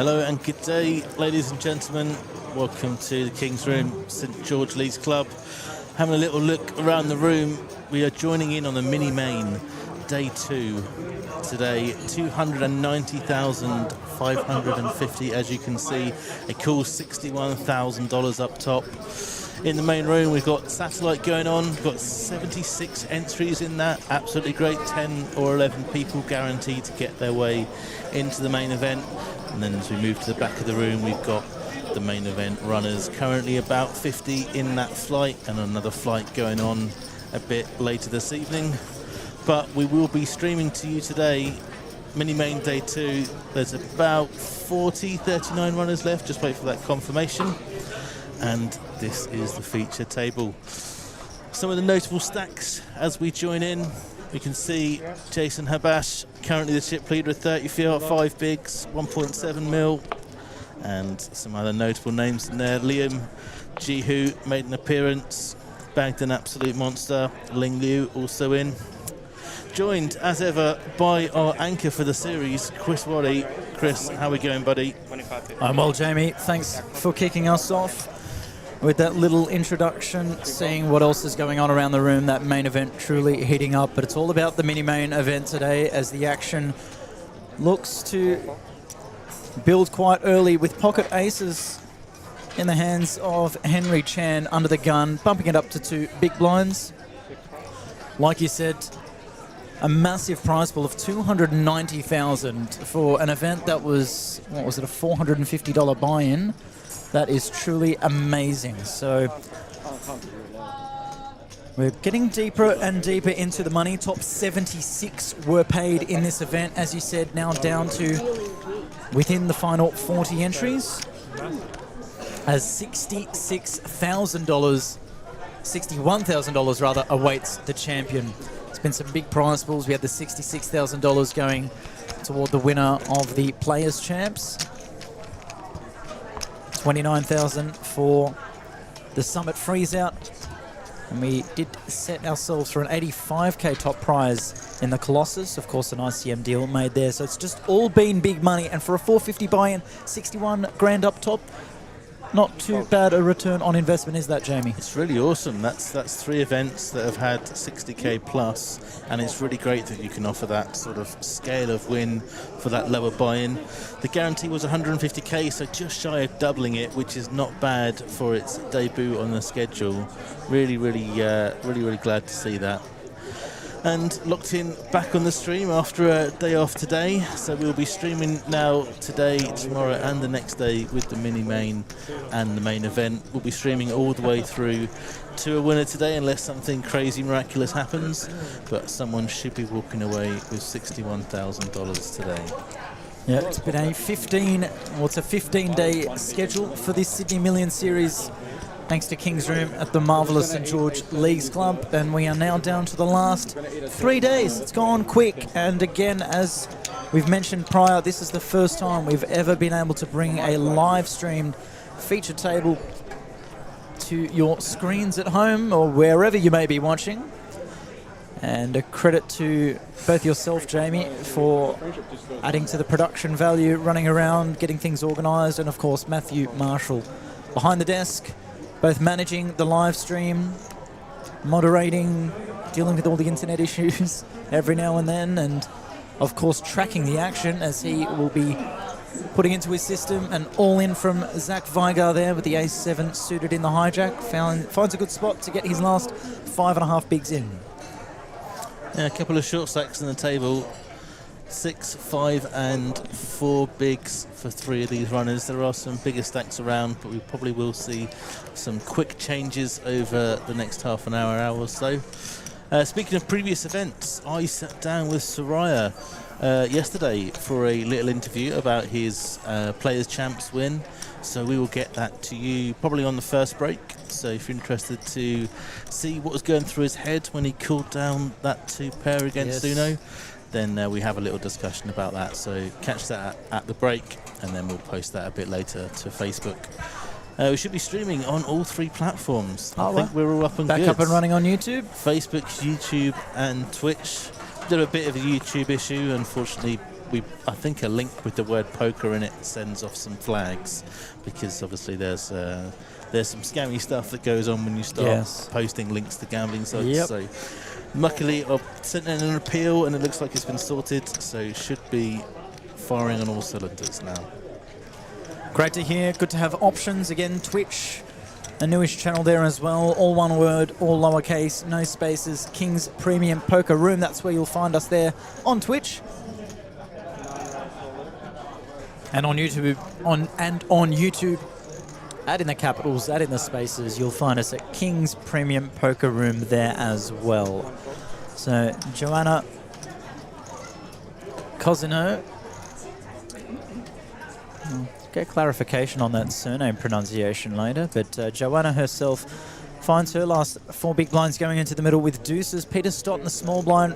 Hello and good day, ladies and gentlemen. Welcome to the King's Room, St George Leagues Club. Having a little look around the room, we are joining in on the mini main, day 2. Today, 290,550, as you can see, a cool $61,000 up top. In the main room, we've got Satellite going on. We've got 76 entries in that. Absolutely great. 10 or 11 people guaranteed to get their way into the main event. And then as we move to the back of the room, we've got the main event runners. Currently about 50 in that flight, and another flight going on a bit later this evening. But we will be streaming to you today, mini main day 2. There's about 39 runners left. Just wait for that confirmation. And this is the feature table. Some of the notable stacks as we join in. We can see Jason Habash, currently the chip leader at 35 bigs, 1.7 mil. And some other notable names in there. Liam Jihu made an appearance, bagged an absolute monster. Ling Liu also in. Joined, as ever, by our anchor for the series, Chris Waddy. Chris, how are we going, buddy? I'm well, Jamie. Thanks for kicking us off with that little introduction, seeing what else is going on around the room. That main event truly heating up, but it's all about the mini-main event today as the action looks to build quite early with pocket aces in the hands of Henry Chan under the gun, bumping it up to 2 big blinds. Like you said, a massive prize pool of $290,000 for an event that was, what was it, a $450 buy-in. That is truly amazing. So we're getting deeper and deeper into the money. Top 76 were paid in this event, as you said, now down to within the final 40 entries, as $61,000 rather awaits the champion. It's been some big prize pools. We had the $66,000 going toward the winner of the Players Champs. 29,000 for the Summit Freeze-Out. And we did set ourselves for an 85k top prize in the Colossus. Of course, an ICM deal made there. So it's just all been big money. And for a 450 buy-in, 61 grand up top, not too bad a return on investment, is that, Jamie? It's really awesome. That's 3 events that have had 60k plus, and it's really great that you can offer that sort of scale of win for that lower buy-in. The guarantee was 150k, so just shy of doubling it, which is not bad for its debut on the schedule. Really glad to see that. And locked in back on the stream after a day off today, so we'll be streaming now today, tomorrow and the next day with the mini main and the main event. We'll be streaming all the way through to a winner today, unless something crazy miraculous happens, but someone should be walking away with $61,000 today. Yeah, it's been a 15-day schedule for this Sydney Million Series, thanks to King's Room at the marvellous St George Leagues Club. And we are now down to the last 3 days. It's gone quick. And again, as we've mentioned prior, this is the first time we've ever been able to bring a live streamed feature table to your screens at home or wherever you may be watching. And a credit to both yourself, Jamie, for adding to the production value, running around, getting things organised, and of course Matthew Marshall behind the desk, both managing the live stream, moderating, dealing with all the internet issues every now and then, and of course tracking the action as he will be putting into his system. And all in from Zach Vigar there with the ace-7 suited in the hijack. Finds a good spot to get his last 5.5 bigs in. Yeah, a couple of short stacks on the table. 6, 5 and 4 bigs for 3 of these runners. There are some bigger stacks around, but we probably will see some quick changes over the next half an hour or so. Speaking of previous events, I sat down with Soraya yesterday for a little interview about his Players Champs win. So we will get that to you probably on the first break. So if you're interested to see what was going through his head when he cooled down that 2 pair against Uno, then we have a little discussion about that. So catch that at the break, and then we'll post that a bit later to Facebook. We should be streaming on all 3 platforms. I think we're all up and back up and running on YouTube. Facebook, YouTube and Twitch. Did a bit of a YouTube issue. Unfortunately, I think a link with the word poker in it sends off some flags, because obviously there's some scammy stuff that goes on when you start posting links to gambling sites. Yep. So luckily I've sent in an appeal and it looks like it's been sorted, so it should be firing on all cylinders now. Great to hear. Good to have options. Again, Twitch, a newish channel there as well. All one word, all lowercase, no spaces. King's Premium Poker Room. That's where you'll find us there on Twitch. And on YouTube, on YouTube, add in the capitals, add in the spaces. You'll find us at King's Premium Poker Room there as well. So, Joanna Cosino. Get clarification on that surname pronunciation later, but Joanna herself finds her last 4 big blinds going into the middle with deuces. Peter Stott in the small blind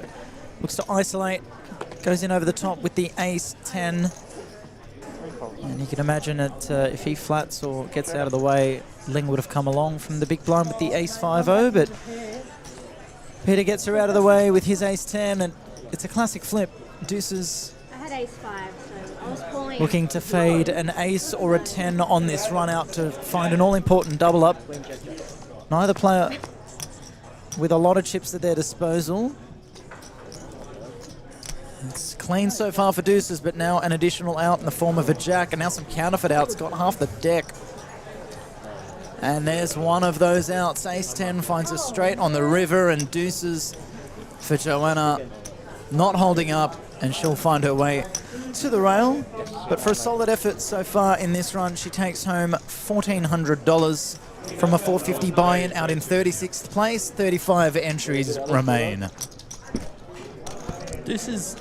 looks to isolate, goes in over the top with the ace-10. And you can imagine that if he flats or gets out of the way, Ling would have come along from the big blind with the ace-5-0, but Peter gets her out of the way with his ace-10, and it's a classic flip. Deuces. I had ace-5, so I was calling. Looking to fade an ace or a 10 on this run out to find an all-important double up. Neither player with a lot of chips at their disposal. It's clean so far for deuces, but now an additional out in the form of a jack, and now some counterfeit outs. Got half the deck. And there's one of those outs. Ace-10 finds us straight on the river, and deuces for Joanna not holding up, and she'll find her way to the rail. But for a solid effort so far in this run, she takes home $1,400 from a $450 buy-in, out in 36th place. 35 entries remain. Deuces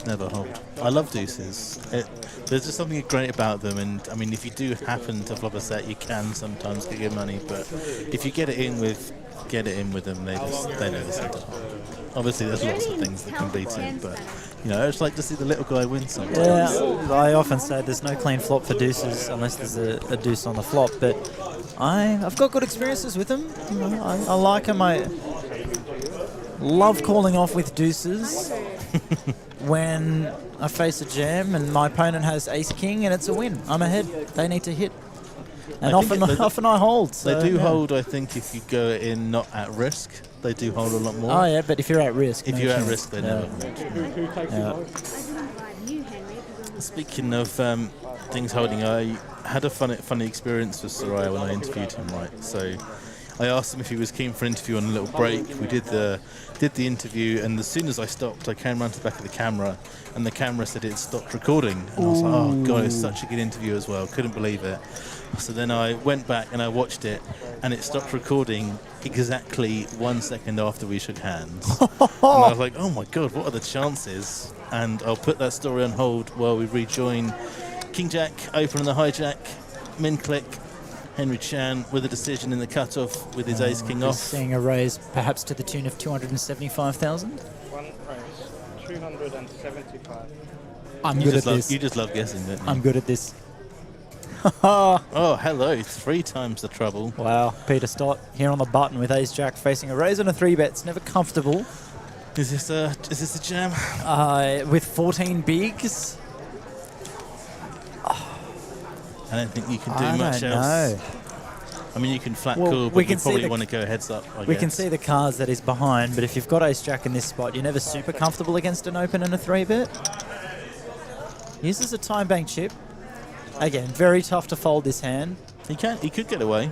never hold. I love deuces. There's just something great about them, and I mean, if you do happen to flop a set, you can sometimes get your money, but if you get it in with them, they know the set to hold. Obviously, there's lots of things that can beat it, but you know, I just like to see the little guy win sometimes. Yeah, I often say there's no clean flop for deuces unless there's a deuce on the flop, but I've got good experiences with them. You know, I like them. I love calling off with deuces when I face a jam and my opponent has ace-king and it's a win. I'm ahead. They need to hit. And often I hold. So, they do hold, I think, if you go in not at risk. They do hold a lot more. Oh, yeah, but if you're at risk. If you're at risk, they never hold. Speaking of things holding, I had a funny experience with Soraya when I interviewed him, right? So I asked him if he was keen for an interview on a little break. We did the interview, and as soon as I stopped, I came around to the back of the camera, and the camera said it stopped recording. And I was like, oh god, it's such a good interview as well. Couldn't believe it. So then I went back and I watched it, and it stopped recording exactly 1 second after we shook hands. And I was like, oh my god, what are the chances? And I'll put that story on hold while we rejoin King Jack, open on the hijack, min click. Henry Chan with a decision in the cutoff with his ace-king off. Seeing a raise perhaps to the tune of 275,000? One raise, 275. I'm good at this. You just love guessing, don't you? I'm good at this. Oh, hello. 3 times the trouble. Wow. Peter Stott here on the button with ace-jack facing a raise and a 3-bet. It's never comfortable. Is this a jam? With 14 bigs? I don't think you can do much else. No. I mean, you can flat Well, call, we but you can see probably want to go heads up, I We guess. can see the cards that he's behind, but if you've got ace-jack in this spot, you're never super comfortable against an open and a 3-bet. Uses a time bank chip. Again, very tough to fold this hand. He could get away.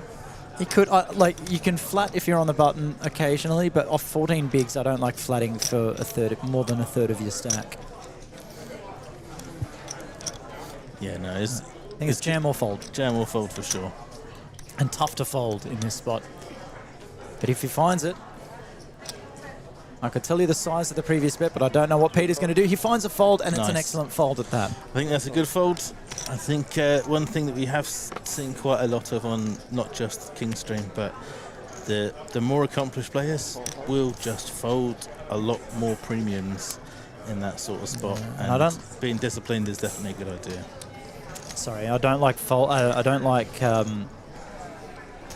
He could, you can flat if you're on the button occasionally, but off 14 bigs, I don't like flatting for more than a third of your stack. Yeah, no, I think it's jam or fold. Jam or fold for sure. And tough to fold in this spot. But if he finds it, I could tell you the size of the previous bet, but I don't know what Peter's going to do. He finds a fold, and it's an excellent fold at that. I think that's a good fold. I think one thing that we have seen quite a lot of on not just Kingstream, but the more accomplished players will just fold a lot more premiums in that sort of spot. Yeah, and being disciplined is definitely a good idea. Sorry, I don't like fold. I don't like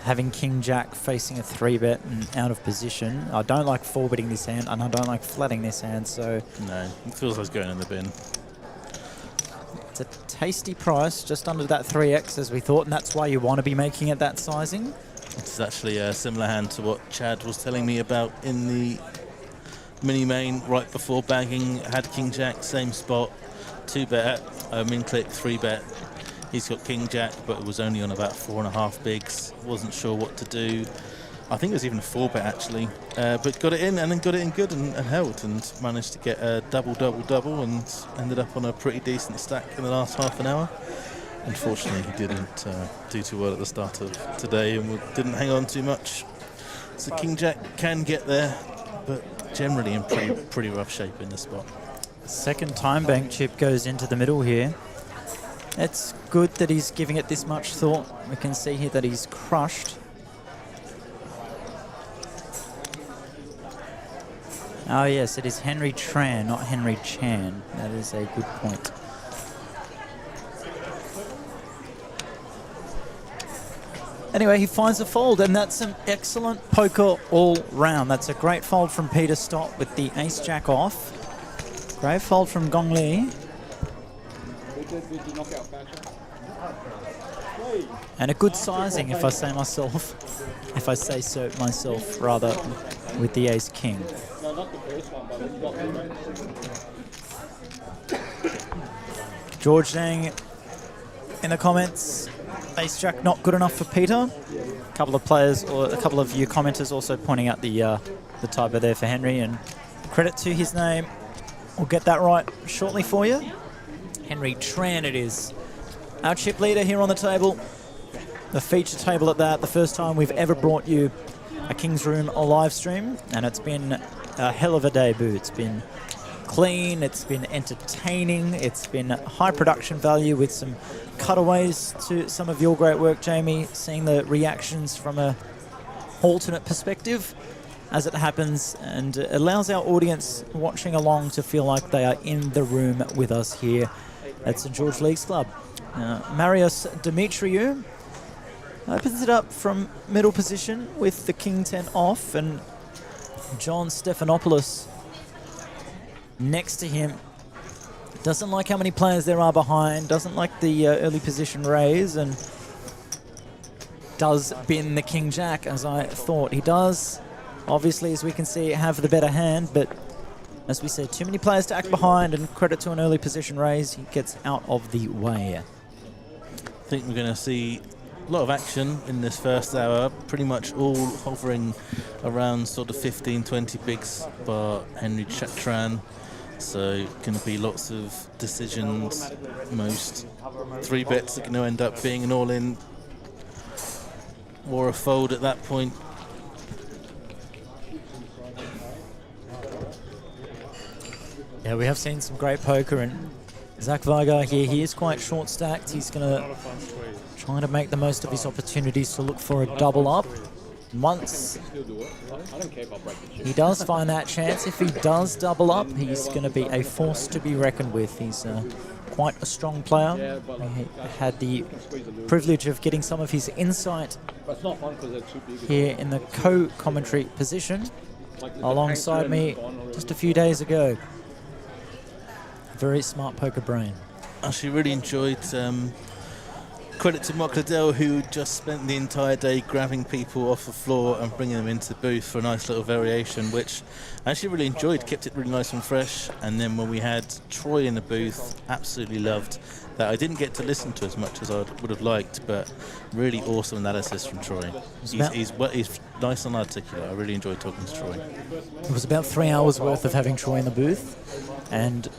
having King Jack facing a 3-bet and out of position. I don't like 4-betting this hand, and I don't like flatting this hand. So no, it feels like it's going in the bin. It's a tasty price, just under that 3x as we thought, and that's why you want to be making it that sizing. It's actually a similar hand to what Chad was telling me about in the mini main right before bagging. Had King Jack, same spot, 2-bet, min click, 3-bet. He's got King Jack, but it was only on about 4.5 bigs. Wasn't sure what to do. I think it was even a 4-bet actually, but got it in and then got it in good and held and managed to get a double and ended up on a pretty decent stack in the last half an hour. Unfortunately, he didn't do too well at the start of today and didn't hang on too much. So King Jack can get there, but generally in pretty rough shape in this spot. Second time bank chip goes into the middle here. It's good that he's giving it this much thought. We can see here that he's crushed. Oh yes, it is Henry Tran, not Henry Chan. That is a good point. Anyway, he finds a fold, and that's an excellent poker all round. That's a great fold from Peter Stott with the ace-jack off. Great fold from Gong Li. And a good sizing, if I say so myself, rather, with the ace-king. George Dang in the comments, ace-jack not good enough for Peter. A couple of players, or a couple of you commenters also pointing out the typo there for Henry, and credit to his name. We'll get that right shortly for you. Henry Tran it is. Our chip leader here on the table. The feature table at that. The first time we've ever brought you a King's Room live stream, and it's been a hell of a debut. It's been clean, it's been entertaining, it's been high production value with some cutaways to some of your great work, Jamie, seeing the reactions from a alternate perspective as it happens, and it allows our audience watching along to feel like they are in the room with us here at St George Leagues Club. Marius Demetriou opens it up from middle position with the King 10 off, and John Stephanopoulos next to him. Doesn't like how many players there are behind, doesn't like the early position raise, and does bin the King Jack as I thought he does. Obviously, as we can see, have the better hand, but as we said, too many players to act behind, and credit to an early position raise, he gets out of the way. I think we're going to see a lot of action in this first hour, pretty much all hovering around sort of 15-20 bigs bar Henry Tran. So going to be lots of decisions. Most 3-bets are going to end up being an all-in or a fold at that point. Yeah, we have seen some great poker, and Zach Varga here, he is quite short stacked. He's going to try to make the most of his opportunities to look for a double up. Once he does find that chance, if he does double up, he's going to be a force to be reckoned with. He's quite a strong player. He had the privilege of getting some of his insight here in the co-commentary position alongside me just a few days ago. Very smart poker brain. Actually really enjoyed, credit to Mark Liddell, who just spent the entire day grabbing people off the floor and bringing them into the booth for a nice little variation, which I actually really enjoyed, kept it really nice and fresh. And then when we had Troy in the booth, absolutely loved that. I didn't get to listen to as much as I would have liked, but really awesome analysis from Troy. He's nice and articulate. I really enjoyed talking to Troy. It was about 3 hours worth of having Troy in the booth, and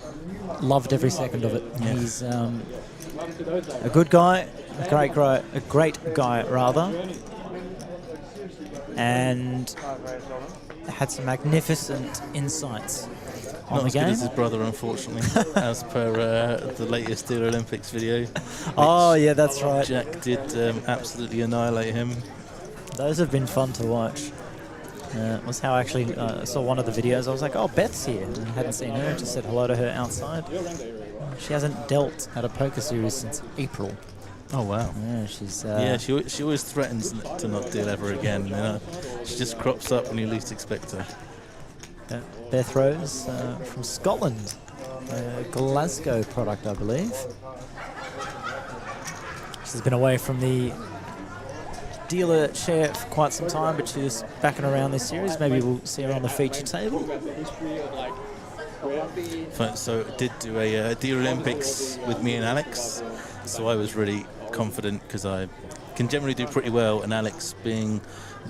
loved every second of it. Yeah. He's a good guy, a great guy rather, and had some magnificent insights on the game. Not as good as his brother, unfortunately, as per the latest Dealer Olympics video. Oh yeah, that's right. Jack did absolutely annihilate him. Those have been fun to watch. Was how I actually saw one of the videos. I was like, oh, Beth's here. I hadn't seen her. Just said hello to her outside. She hasn't dealt at a poker series since April. Oh, wow. Yeah, she's... yeah, she always threatens to not deal ever again. You know? She just crops up when you least expect her. Beth Rose from Scotland. a Glasgow product, I believe. She's been away from the dealer chair for quite some time, but she's backing around this series. Maybe we'll see her on the feature table. So I did do a Dealer Olympics with me and Alex, so I was really confident because I can generally do pretty well, and Alex, being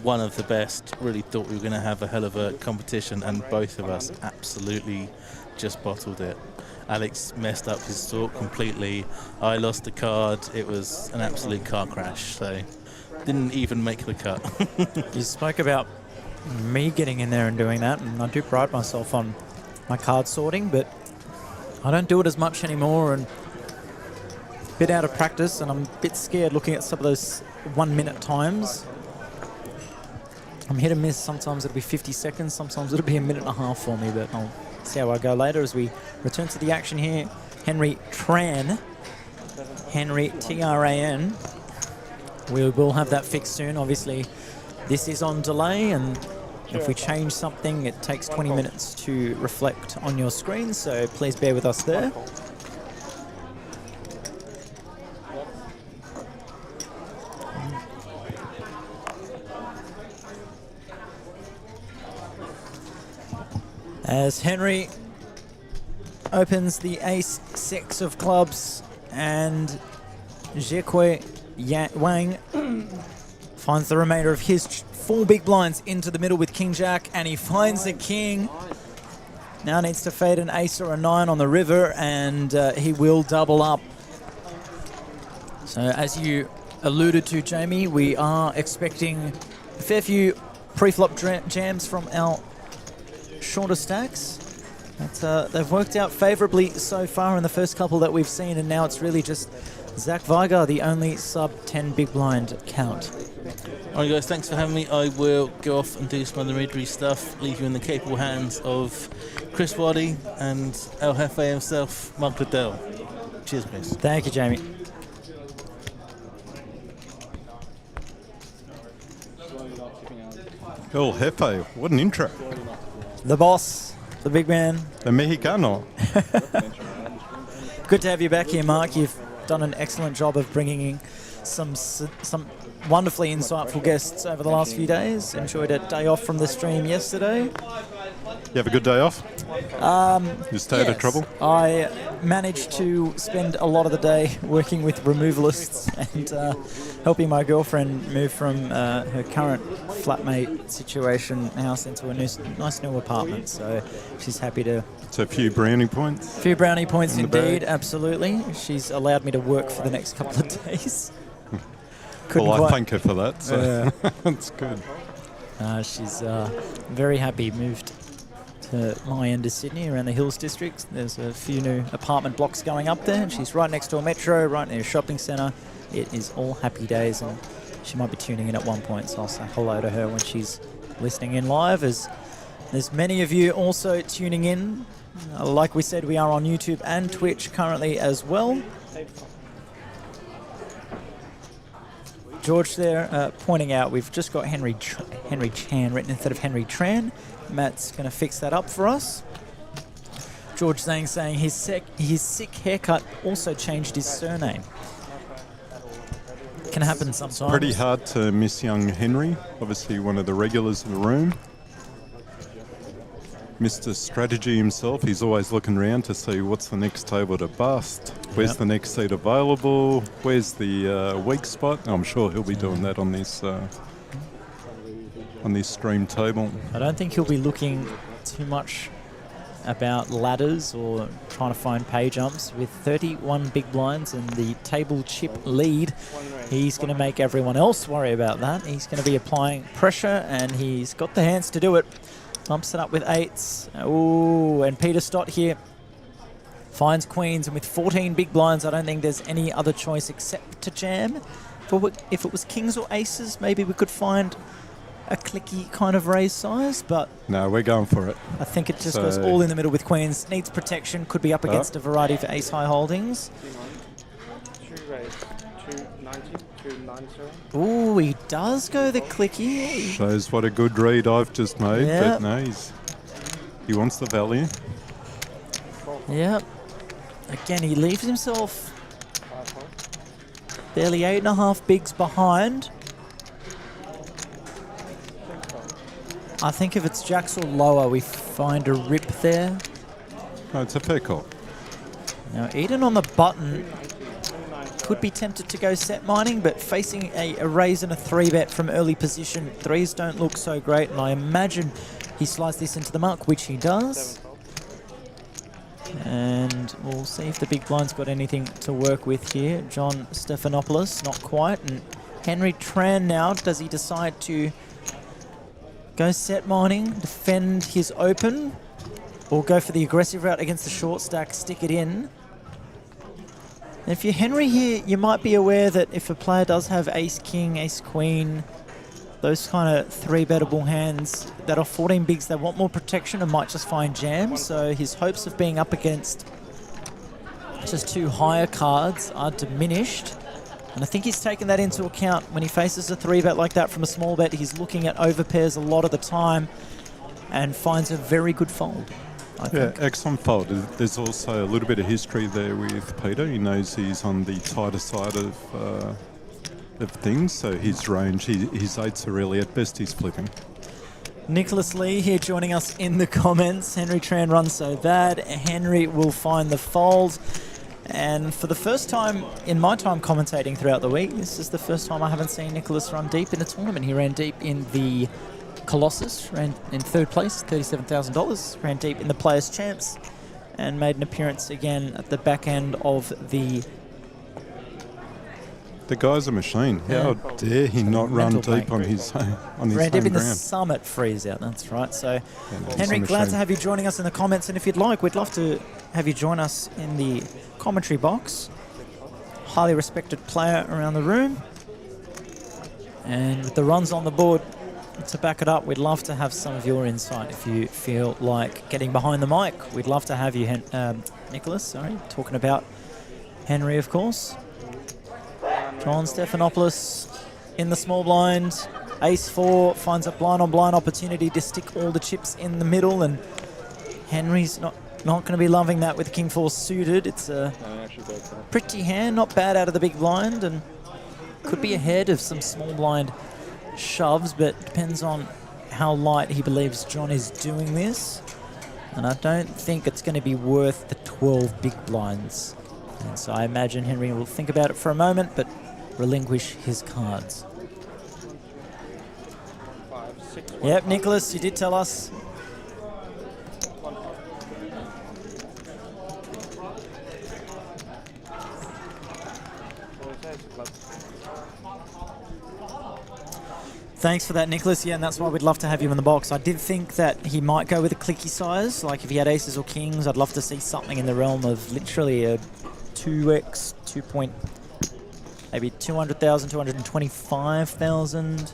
one of the best, really thought we were going to have a hell of a competition, and both of us absolutely just bottled it. Alex messed up his sort completely. I lost the card. It was an absolute car crash, so didn't even make the cut. You spoke about me getting in there and doing that, and I do pride myself on my card sorting, but I don't do it as much anymore, and a bit out of practice, and I'm a bit scared looking at some of those 1 minute times. I'm hit and miss. Sometimes it'll be 50 seconds, sometimes it'll be a minute and a half for me, but I'll see how I go later as we return to the action here. Henry Tran, Henry Tran. We will have that fixed soon. Obviously, this is on delay, and if we change something, it takes 20 minutes to reflect on your screen, so please bear with us there. As Henry opens the ace-6 of clubs, and Jekwe Wang finds the remainder of his 4 big blinds into the middle with King Jack, and he finds the king. Now needs to fade an ace or a 9 on the river, and he will double up. So as you alluded to, Jamie, we are expecting a fair few pre-flop jams from our shorter stacks. But, they've worked out favourably so far in the first couple that we've seen, and now it's really just Zach Vigar, the only sub-10 big blind count. Alright guys, thanks for having me. I will go off and do some other midry stuff, leave you in the capable hands of Chris Waddy and El Jefe himself, Mark Liddell. Cheers, guys. Thank you, Jamie. El Jefe, what an intro. The boss, the big man. The Mexicano. Good to have you back here, Mark. You've done an excellent job of bringing in some wonderfully insightful guests over the last few days. Enjoyed a day off from the stream yesterday. You have a good day off? You stay out of trouble? I managed to spend a lot of the day working with removalists and helping my girlfriend move from her current flatmate situation house into a nice new apartment. So she's happy to... So a few brownie points? A few brownie points indeed, absolutely. She's allowed me to work for the next couple of days. Well, I thank her for that, so that's good. She's very happy. Moved to my end of Sydney, around the Hills District. There's a few new apartment blocks going up there, and she's right next to a metro, right near a shopping centre. It is all happy days, and she might be tuning in at one point, so I'll say hello to her when she's listening in live, as there's many of you also tuning in. Like we said, we are on YouTube and Twitch currently as well. George there pointing out we've just got Henry Chan written instead of Henry Tran. Matt's going to fix that up for us. George saying his sick haircut also changed his surname. Can happen sometimes. Pretty hard to miss young Henry, obviously one of the regulars of the room. Mr. Strategy himself, he's always looking around to see what's the next table to bust, where's the next seat available, where's the weak spot. I'm sure he'll be doing that on this stream table. I don't think he'll be looking too much about ladders or trying to find pay jumps. With 31 big blinds and the table chip lead, he's going to make everyone else worry about that. He's going to be applying pressure, and he's got the hands to do it. Bumps it up with 8s. Ooh, and Peter Stott here finds queens, and with 14 big blinds, I don't think there's any other choice except to jam. If it was kings or aces, maybe we could find a clicky kind of raise size, but no, we're going for it. I think it just goes all in the middle with queens. Needs protection, could be up against a variety of ace high holdings. 2 raise, 290, 290. Ooh, he does go the clicky. Shows what a good read I've just made, Yeah. but no, he wants the value. Yep. Again, he leaves himself 5 hole. barely 8.5 bigs behind. I think if it's jacks or lower, we find a rip there. No, it's a fair call. Now, Eden on the button could be tempted to go set mining, but facing a raise and a 3-bet from early position, threes don't look so great, and I imagine he slides this into the mark, which he does. 7 hole. And we'll see if the big blind's got anything to work with here. John Stephanopoulos, not quite. And Henry Tran now, does he decide to go set mining, defend his open, or go for the aggressive route against the short stack, stick it in? And if you're Henry here, you might be aware that if a player does have ace-king, ace-queen, those kind of 3-bettable hands that are 14 bigs, they want more protection and might just find jams. So his hopes of being up against just 2 higher cards are diminished. And I think he's taken that into account when he faces a 3-bet like that from a small bet. He's looking at overpairs a lot of the time and finds a very good fold, I think. Yeah, excellent fold. There's also a little bit of history there with Peter. He knows he's on the tighter side of things, so his range, his 8s are really, at best, he's flipping. Nicholas Lee here joining us in the comments. Henry Tran runs so bad. Henry will find the fold. And for the first time in my time commentating throughout the week, this is the first time I haven't seen Nicholas run deep in a tournament. He ran deep in the Colossus, ran in 3rd place, $37,000, ran deep in the Players' Champs, and made an appearance again at the back end of the... The guy's a machine. How dare he not run mental deep on bank. his Ran home deep in the ground? Summit freeze out, that's right. So, that's Henry, a glad machine. to have you joining us in the comments, and if you'd like, we'd love to have you join us in the commentary box. Highly respected player around the room. And with the runs on the board to back it up, we'd love to have some of your insight. If you feel like getting behind the mic, we'd love to have you, Nicholas, sorry, talking about Henry, of course. John Stephanopoulos in the small blind. Ace-4 finds a blind-on-blind opportunity to stick all the chips in the middle, and Henry's not going to be loving that with King-4 suited. It's a pretty hand, not bad out of the big blind, and could be ahead of some small blind shoves, but depends on how light he believes John is doing this. And I don't think it's going to be worth the 12 big blinds. And so I imagine Henry will think about it for a moment, but relinquish his cards. 5, 6, 1. Yep, Nicholas, you did tell us. 1 hole. What was that? Club. Thanks for that, Nicholas. Yeah, and that's why we'd love to have you in the box. I did think that he might go with a clicky size. Like if he had aces or kings, I'd love to see something in the realm of literally a 2x, maybe 200,000, 225,000.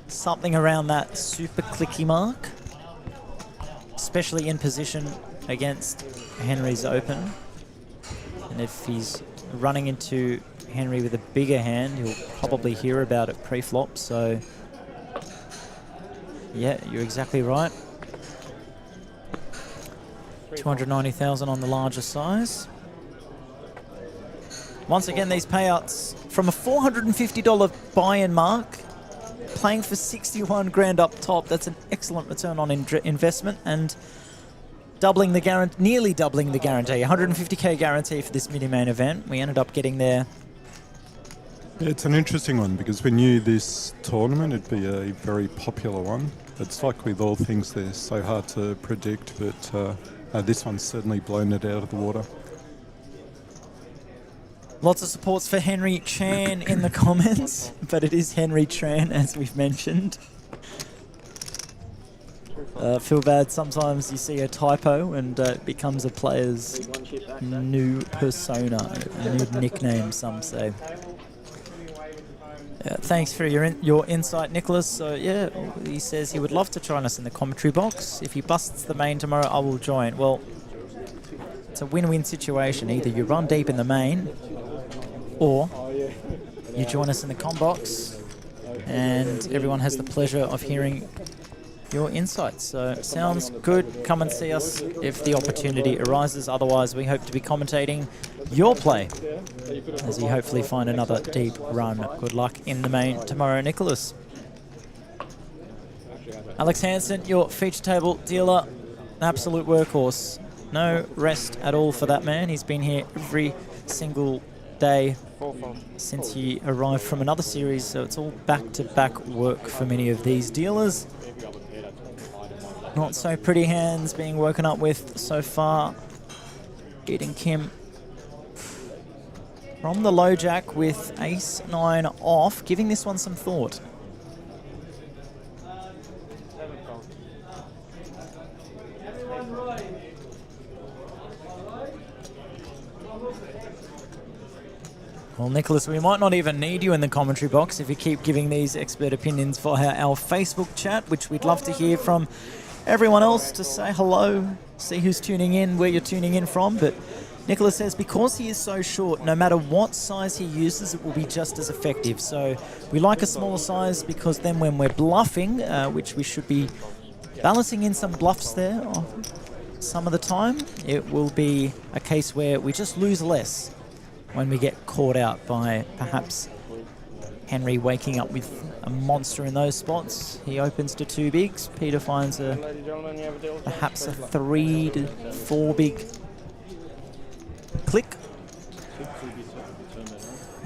Something around that super clicky mark. Especially in position against Henry's open. And if he's running into Henry with a bigger hand, he'll probably hear about it pre-flop, so yeah, you're exactly right. 290,000 on the larger size. Once again, these payouts from a $450 buy-in mark, playing for 61 grand up top. That's an excellent return on investment, and doubling the guarantee, nearly doubling the guarantee, 150k guarantee for this mini-main event. We ended up getting there. It's an interesting one because we knew this tournament would be a very popular one. It's like with all things, they're so hard to predict, but this one's certainly blown it out of the water. Lots of supports for Henry Chan in the comments, but it is Henry Tran, as we've mentioned. Feel bad sometimes you see a typo and it becomes a player's new persona, a new nickname, some say. Thanks for your insight, Nicholas. So yeah, he says he would love to join us in the commentary box. If he busts the main tomorrow, I will join. Well, it's a win-win situation. Either you run deep in the main, or you join us in the com box, and everyone has the pleasure of hearing your insights. So sounds good. Come and see us if the opportunity arises. Otherwise, we hope to be commentating your play as you hopefully find another deep run. Good luck in the main tomorrow, Nicholas. Alex Hansen, your feature table dealer, an absolute workhorse. No rest at all for that man. He's been here every single day since he arrived from another series, so it's all back-to-back work for many of these dealers. Not so pretty hands being woken up with so far. Getting Kim from the low jack with ace-9 off, giving this one some thought. Well, Nicholas, we might not even need you in the commentary box if you keep giving these expert opinions via our Facebook chat, which we'd love to hear from everyone else to say hello, see who's tuning in, where you're tuning in from. But Nicholas says because he is so short, no matter what size he uses, it will be just as effective. So we like a smaller size because then when we're bluffing, which we should be balancing in some bluffs there some of the time, it will be a case where we just lose less when we get caught out by perhaps Henry waking up with a monster in those spots. He opens to 2 bigs. Peter finds perhaps a 3 to 4 big click.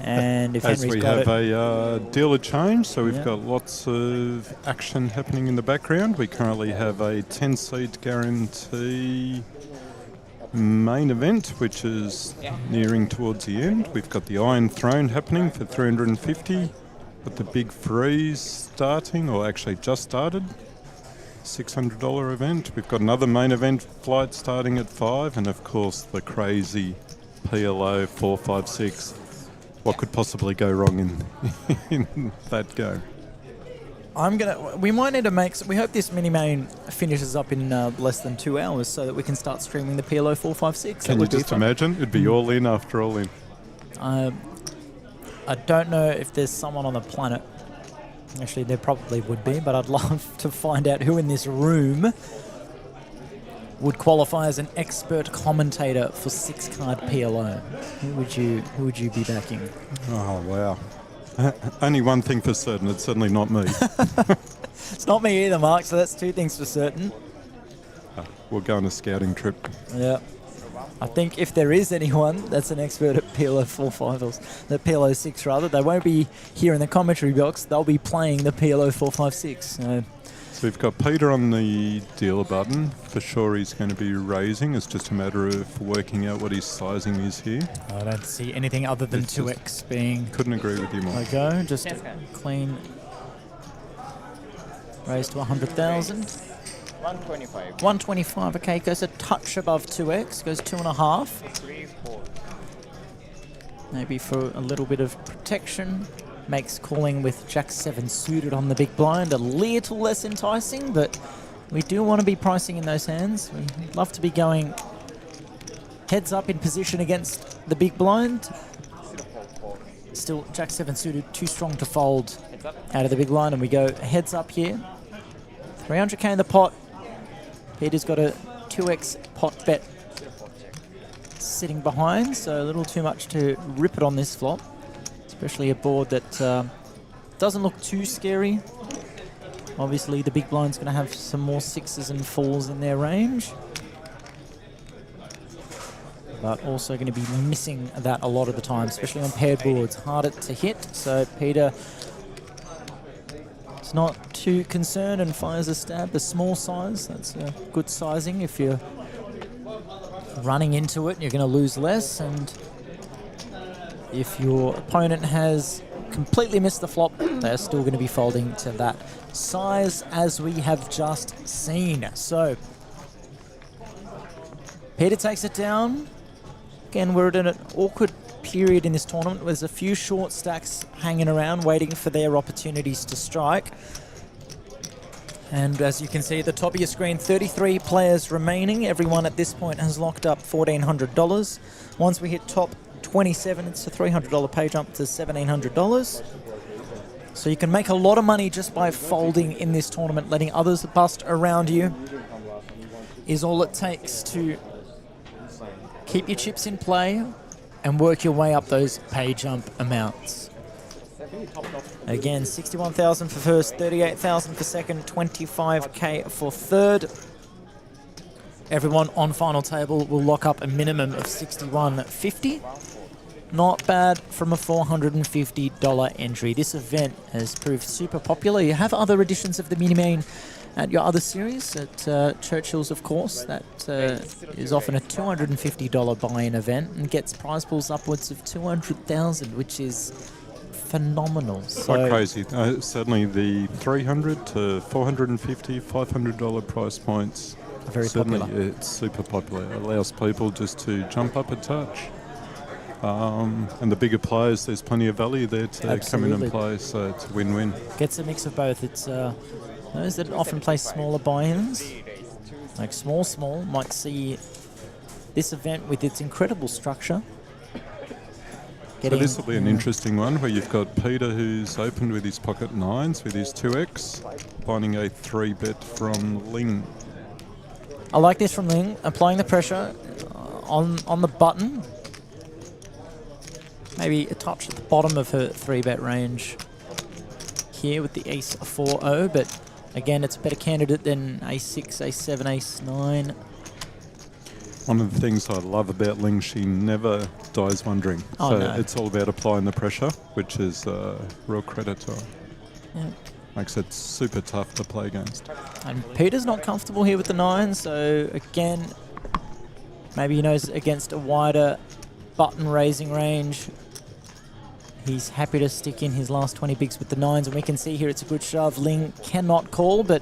And if As Henry's we got have it, a dealer change, so we've got lots of action happening in the background. We currently have a 10-seed guarantee main event, which is nearing towards the end. We've got the Iron Throne happening for 350. Got the Big Freeze starting, or actually just started. $600 event. We've got another main event flight starting at 5, and of course the crazy PLO 456. What could possibly go wrong in that go? we might need to make, we hope this mini main finishes up in less than 2 hours so that we can start streaming the PLO 456. Can you just imagine? It'd be all in after all in. I don't know if there's someone on the planet, actually there probably would be, but I'd love to find out who in this room would qualify as an expert commentator for 6-card PLO. Who would you be backing? Oh, wow. Only one thing for certain, it's certainly not me. It's not me either, Mark, so that's 2 things for certain. We'll go on a scouting trip. Yeah. I think if there is anyone that's an expert at PLO 45 or the PLO 6 rather, they won't be here in the commentary box, they'll be playing the PLO 456. So we've got Peter on the dealer button. For sure he's going to be raising. It's just a matter of working out what his sizing is here. I don't see anything other than 2x being... Couldn't agree with you more. I go, just a clean raise to 100,000. 125. 125, okay, goes a touch above 2x, goes 2.5. 3, 4. Maybe for a little bit of protection. Makes calling with Jack 7 suited on the big blind a little less enticing, but we do want to be pricing in those hands. We'd love to be going heads up in position against the big blind. Still, Jack 7 suited, too strong to fold out of the big blind, and we go heads up here. 300k in the pot. Peter's got a 2x pot bet sitting behind, so a little too much to rip it on this flop. Especially a board that doesn't look too scary. Obviously, the big blind's going to have some more 6s and 4s in their range. But also going to be missing that a lot of the time, especially on paired boards. Harder to hit, so Peter is not too concerned and fires a stab. A small size, that's a good sizing. If you're running into it, you're going to lose less, and if your opponent has completely missed the flop, they're still going to be folding to that size, as we have just seen. So, Peter takes it down. Again, we're at an awkward period in this tournament. There's a few short stacks hanging around, waiting for their opportunities to strike. And as you can see at the top of your screen, 33 players remaining. Everyone at this point has locked up $1,400. Once we hit top 27, it's a $300 pay jump to $1,700. So you can make a lot of money just by folding in this tournament. Letting others bust around you is all it takes to keep your chips in play and work your way up those pay jump amounts. Again, 61,000 for first, 38,000 for second, 25k for third. Everyone on final table will lock up a minimum of 61.50. Not bad from a $450 entry. This event has proved super popular. You have other editions of the Mini Main at your other series, at Churchill's, of course. That is often a $250 buy-in event and gets prize pools upwards of 200,000, which is phenomenal. Quite crazy. Certainly the $300 to $450, $500 price points. Very certainly popular. It's super popular. It allows people just to jump up a touch. And the bigger players, there's plenty of value there to come in and play, so it's a win-win. Gets a mix of both. It's those that often play smaller buy-ins, like small, might see this event with its incredible structure. So this will be an interesting one where you've got Peter, who's opened with his pocket nines with his 2x, finding a 3-bet from Ling. I like this from Ling, applying the pressure on the button. Maybe a touch at the bottom of her 3-bet range here with the ace 4-0, but again, it's a better candidate than ace-6, ace-7, ace-9. One of the things I love about Ling, she never dies wondering. Oh, so no. it's all about applying the pressure, which is real credit to her. Yeah. Makes it super tough to play against. And Peter's not comfortable here with the 9, so again, maybe he knows against a wider button raising range, he's happy to stick in his last 20 bigs with the 9s, and we can see here it's a good shove. Ling cannot call, but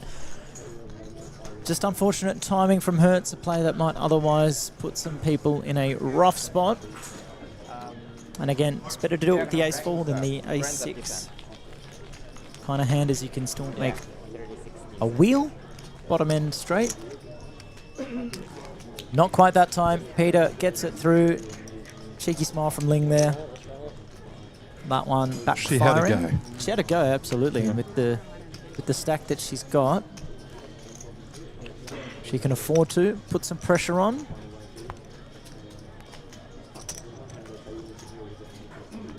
just unfortunate timing from Hertz, a play that might otherwise put some people in a rough spot. And again, it's better to do it with the ace-4 than the ace-6 kind of hand, as you can still make a wheel, bottom end straight. Not quite that time. Peter gets it through. Cheeky smile from Ling there. That one backfiring. She had a go. She had a go, absolutely. And with the stack that she's got, she can afford to put some pressure on.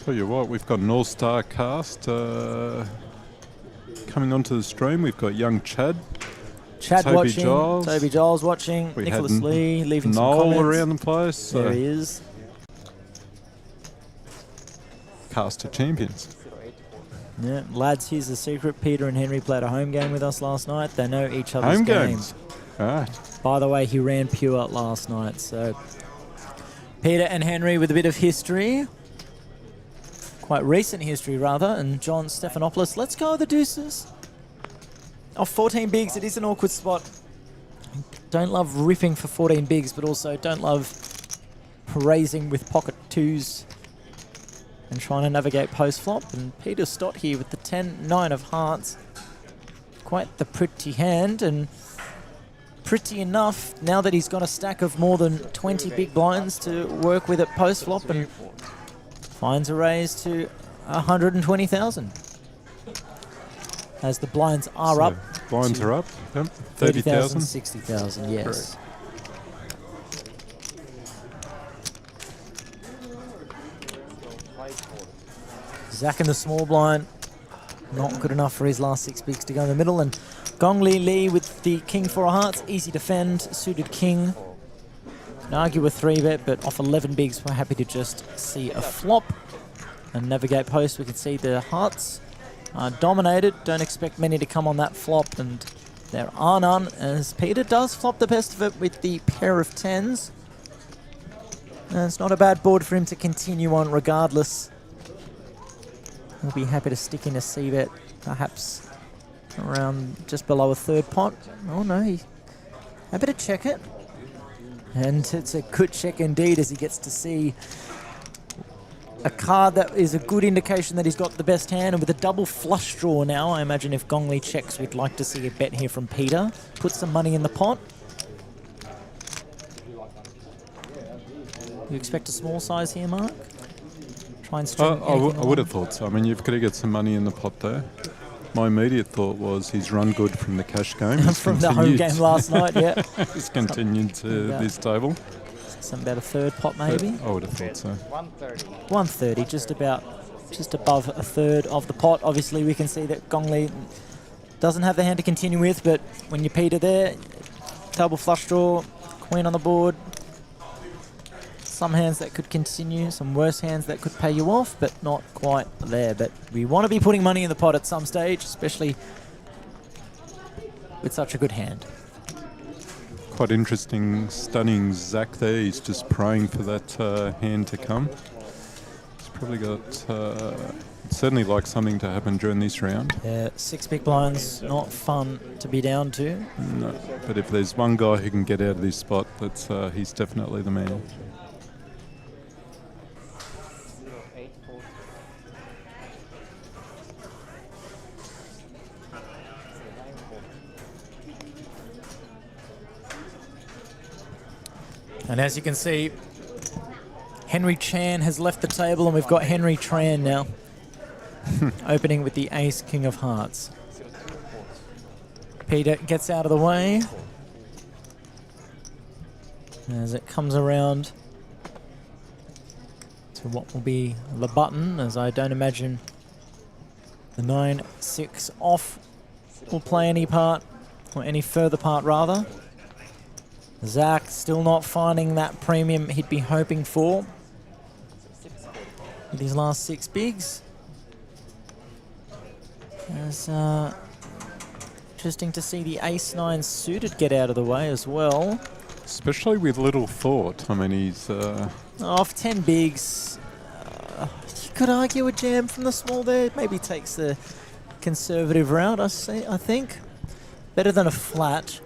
Tell you what, we've got an all-star cast coming onto the stream. We've got young Chad. Chad Toby watching. Giles. Toby Giles watching. We Nicholas had Lee leaving some Noel comments. around the place. There he is. Cast of champions. Yeah, lads, here's the secret. Peter and Henry played a home game with us last night. They know each other's Home game. games. All right. By the way, he ran pure last night, so Peter and Henry with a bit of history. Quite recent history, rather. And John Stephanopoulos. Let's go with the deuces. Off 14 bigs, it is an awkward spot. Don't love ripping for 14 bigs, but also don't love raising with pocket 2s and trying to navigate post flop. And Peter Stott here with the 10-9 of hearts. Quite the pretty hand, and pretty enough now that he's got a stack of more than 20 big blinds to work with at post flop, and finds a raise to 120,000. As the blinds are up. Blinds are up. Yep. 30,000, 30,000. 60,000, yes. Zach in the small blind. Not good enough for his last 6 bigs to go in the middle. And Gong Li Li with the king 4 of hearts. Easy defend, suited king. Can argue a 3-bet, but off 11 bigs, we're happy to just see a flop and navigate post. We can see the hearts are dominated. Don't expect many to come on that flop, and there are none, as Peter does flop the best of it with the pair of 10s. And it's not a bad board for him to continue on regardless. He'll be happy to stick in a C-bet, perhaps around just below a 3rd pot. Oh no, he happy to check it. And it's a good check indeed, as he gets to see a card that is a good indication that he's got the best hand. And with a double flush draw now, I imagine if Gong Li checks, we'd like to see a bet here from Peter. Put some money in the pot. You expect a small size here, Mark? Try and string I anything would have along? thought so. I mean, you've got to get some money in the pot there. My immediate thought was he's run good from the cash game. He's From the home continued- game last night, yeah. He's continued to Yeah. this table. Some about a third pot But maybe. I would have thought so. 130. 130, just above a third of the pot. Obviously, we can see that Gong Li doesn't have the hand to continue with, but when you Peter there, double flush draw, queen on the board. Some hands that could continue, some worse hands that could pay you off, but not quite there. But we want to be putting money in the pot at some stage, especially with such a good hand. Quite interesting, stunning Zach there. He's just praying for that hand to come. He's probably got, certainly like something to happen during this round. Yeah, 6 big blinds, not fun to be down to. No, but if there's one guy who can get out of this spot, that's he's definitely the man. 840. And as you can see, Henry Chan has left the table, and we've got Henry Tran now. Opening with the ace, king of hearts. Peter gets out of the way as it comes around to what will be the button, as I don't imagine the 9-6 off will play any part, or any further part rather. Zach still not finding that premium he'd be hoping for with his last 6 bigs. It's interesting to see the ace-9 suited get out of the way as well. Especially with little thought. I mean, he's Off 10 bigs, you could argue a jam from the small there. Maybe takes the conservative route, I think. Better than a flat.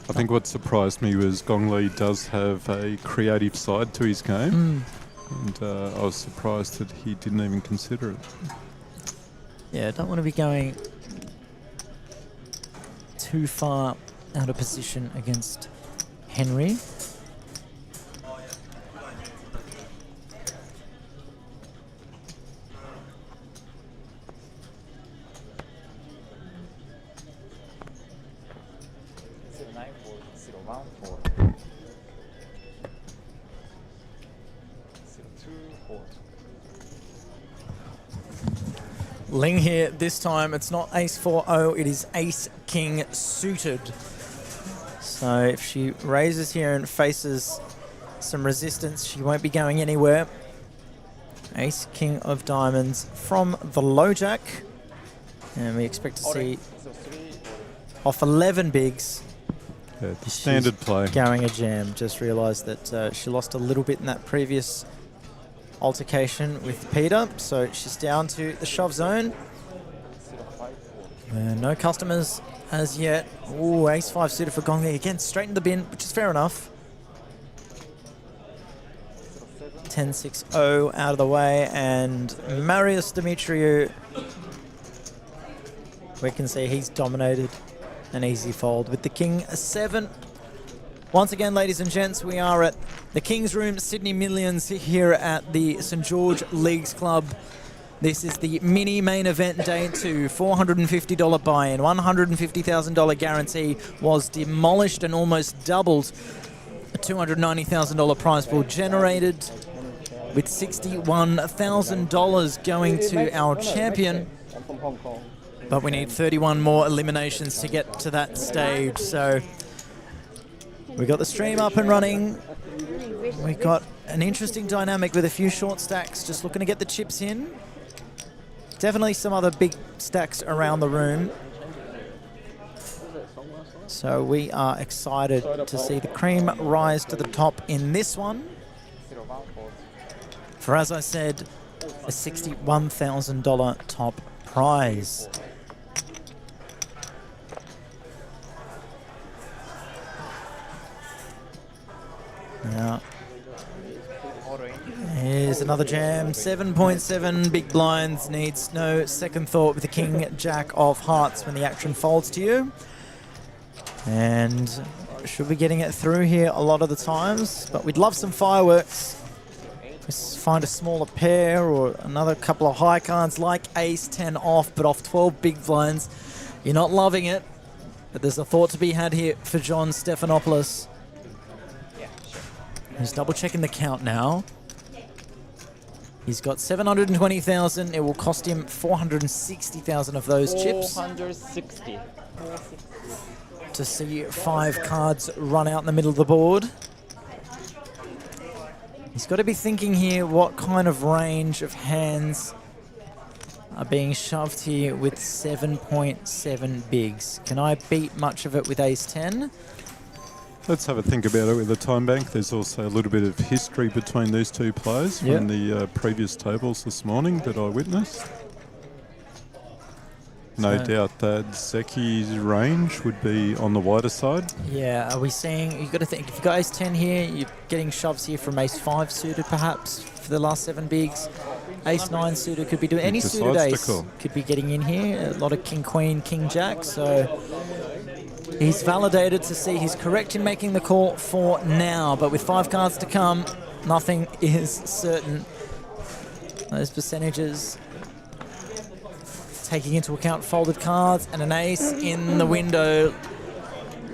I think what surprised me was Gong Li does have a creative side to his game, and I was surprised that he didn't even consider it. Yeah, don't want to be going too far out of position against Henry. Ling here, this time it's not ace-4-0, it is ace-king suited. So if she raises here and faces some resistance, she won't be going anywhere. Ace-king of diamonds from the low jack. And we expect to see off 11 bigs. Yeah, the standard play. Going a jam. Just realised that she lost a little bit in that previous altercation with Peter, so she's down to the shove zone. No customers as yet. Ooh, ace-5 suited for Gong Li again, straight in the bin, which is fair enough. 10-6-0 out of the way, and Marius Demetriou, we can see he's dominated an easy fold with the king 7. Once again, ladies and gents, we are at the King's Room Sydney Millions here at the St George Leagues Club. This is the mini main event day 2, $450 buy-in, $150,000 guarantee was demolished and almost doubled. A $290,000 prize pool generated with $61,000 going to our champion. But we need 31 more eliminations to get to that stage, so we got the stream up and running. We've got an interesting dynamic with a few short stacks, just looking to get the chips in. Definitely some other big stacks around the room. So we are excited to see the cream rise to the top in this one. For, as I said, a $61,000 top prize. Now, here's another jam. 7.7 big blinds, needs no second thought with the king jack of hearts when the action folds to you. And should be getting it through here a lot of the times, but we'd love some fireworks. Let's find a smaller pair or another couple of high cards like ace 10 off, but off 12 big blinds. You're not loving it, but there's a thought to be had here for John Stephanopoulos. He's double checking the count now. He's got 720,000. It will cost him 460,000 of those chips 460. to see 5 cards run out in the middle of the board. He's got to be thinking here what kind of range of hands are being shoved here with 7.7 bigs. Can I beat much of it with ace 10? Let's have a think about it with the time bank. There's also a little bit of history between these two players from the previous tables this morning that I witnessed. No doubt that Zeki's range would be on the wider side. Yeah, are we seeing, you've got to think, if you've got ace 10 here, you're getting shoves here from ace 5 suited perhaps for the last 7 bigs. Ace 9 suited could be doing, any suited ace could be getting in here. A lot of king, queen, king, jack, so he's validated to see he's correct in making the call for now, but with 5 cards to come, nothing is certain. Those percentages taking into account folded cards and an ace in the window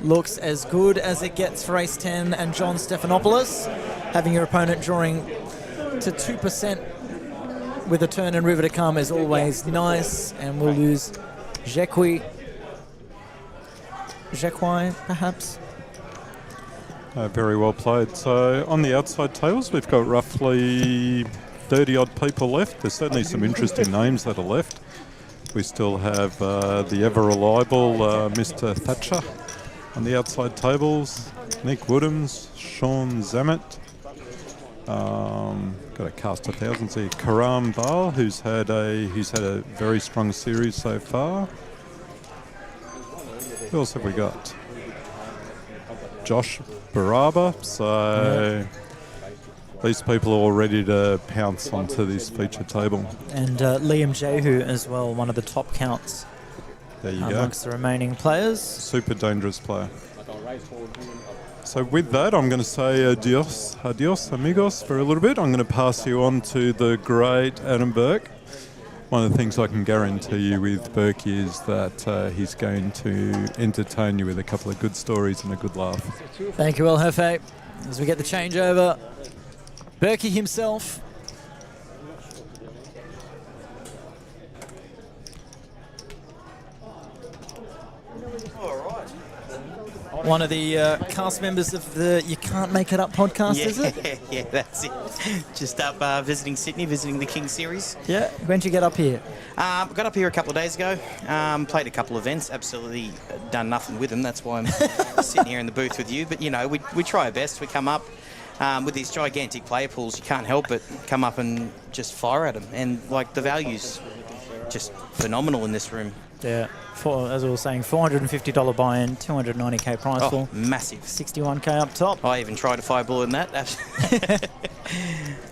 looks as good as it gets for ace 10 and John Stephanopoulos. Having your opponent drawing to 2% with a turn and river to come is always nice, and we'll lose Jacqui, perhaps. Very well played. So on the outside tables, we've got roughly 30 odd people left. There's certainly some interesting names that are left. We still have the ever reliable Mr. Thatcher on the outside tables. Nick Woodhams, Sean Zammit. Got a cast of thousands here. Karam Bal, who's had a very strong series so far. Who else have we got? Josh Baraba. So these people are all ready to pounce onto this feature table. And Liam Jehu as well, one of the top counts there you amongst the remaining players. Super dangerous player. So with that, I'm going to say adios, amigos, for a little bit. I'm going to pass you on to the great Adam Burke. One of the things I can guarantee you with Burke is that he's going to entertain you with a couple of good stories and a good laugh. Thank you, El Jefe. As we get the changeover, Berkey himself. One of the cast members of the You Can't Make It Up podcast, is it? Yeah, that's it. Just up visiting Sydney, visiting the King Series. Yeah, when'd you get up here? Got up here a couple of days ago, played a couple of events, absolutely done nothing with them. That's why I'm sitting here in the booth with you. But, you know, we try our best. We come up with these gigantic player pools. You can't help but come up and just fire at them. And, like, the value's just phenomenal in this room. Yeah, as I was saying, $450 buy-in, 290k price pool. Massive. 61k up top. I even tried to fire a bullet in that.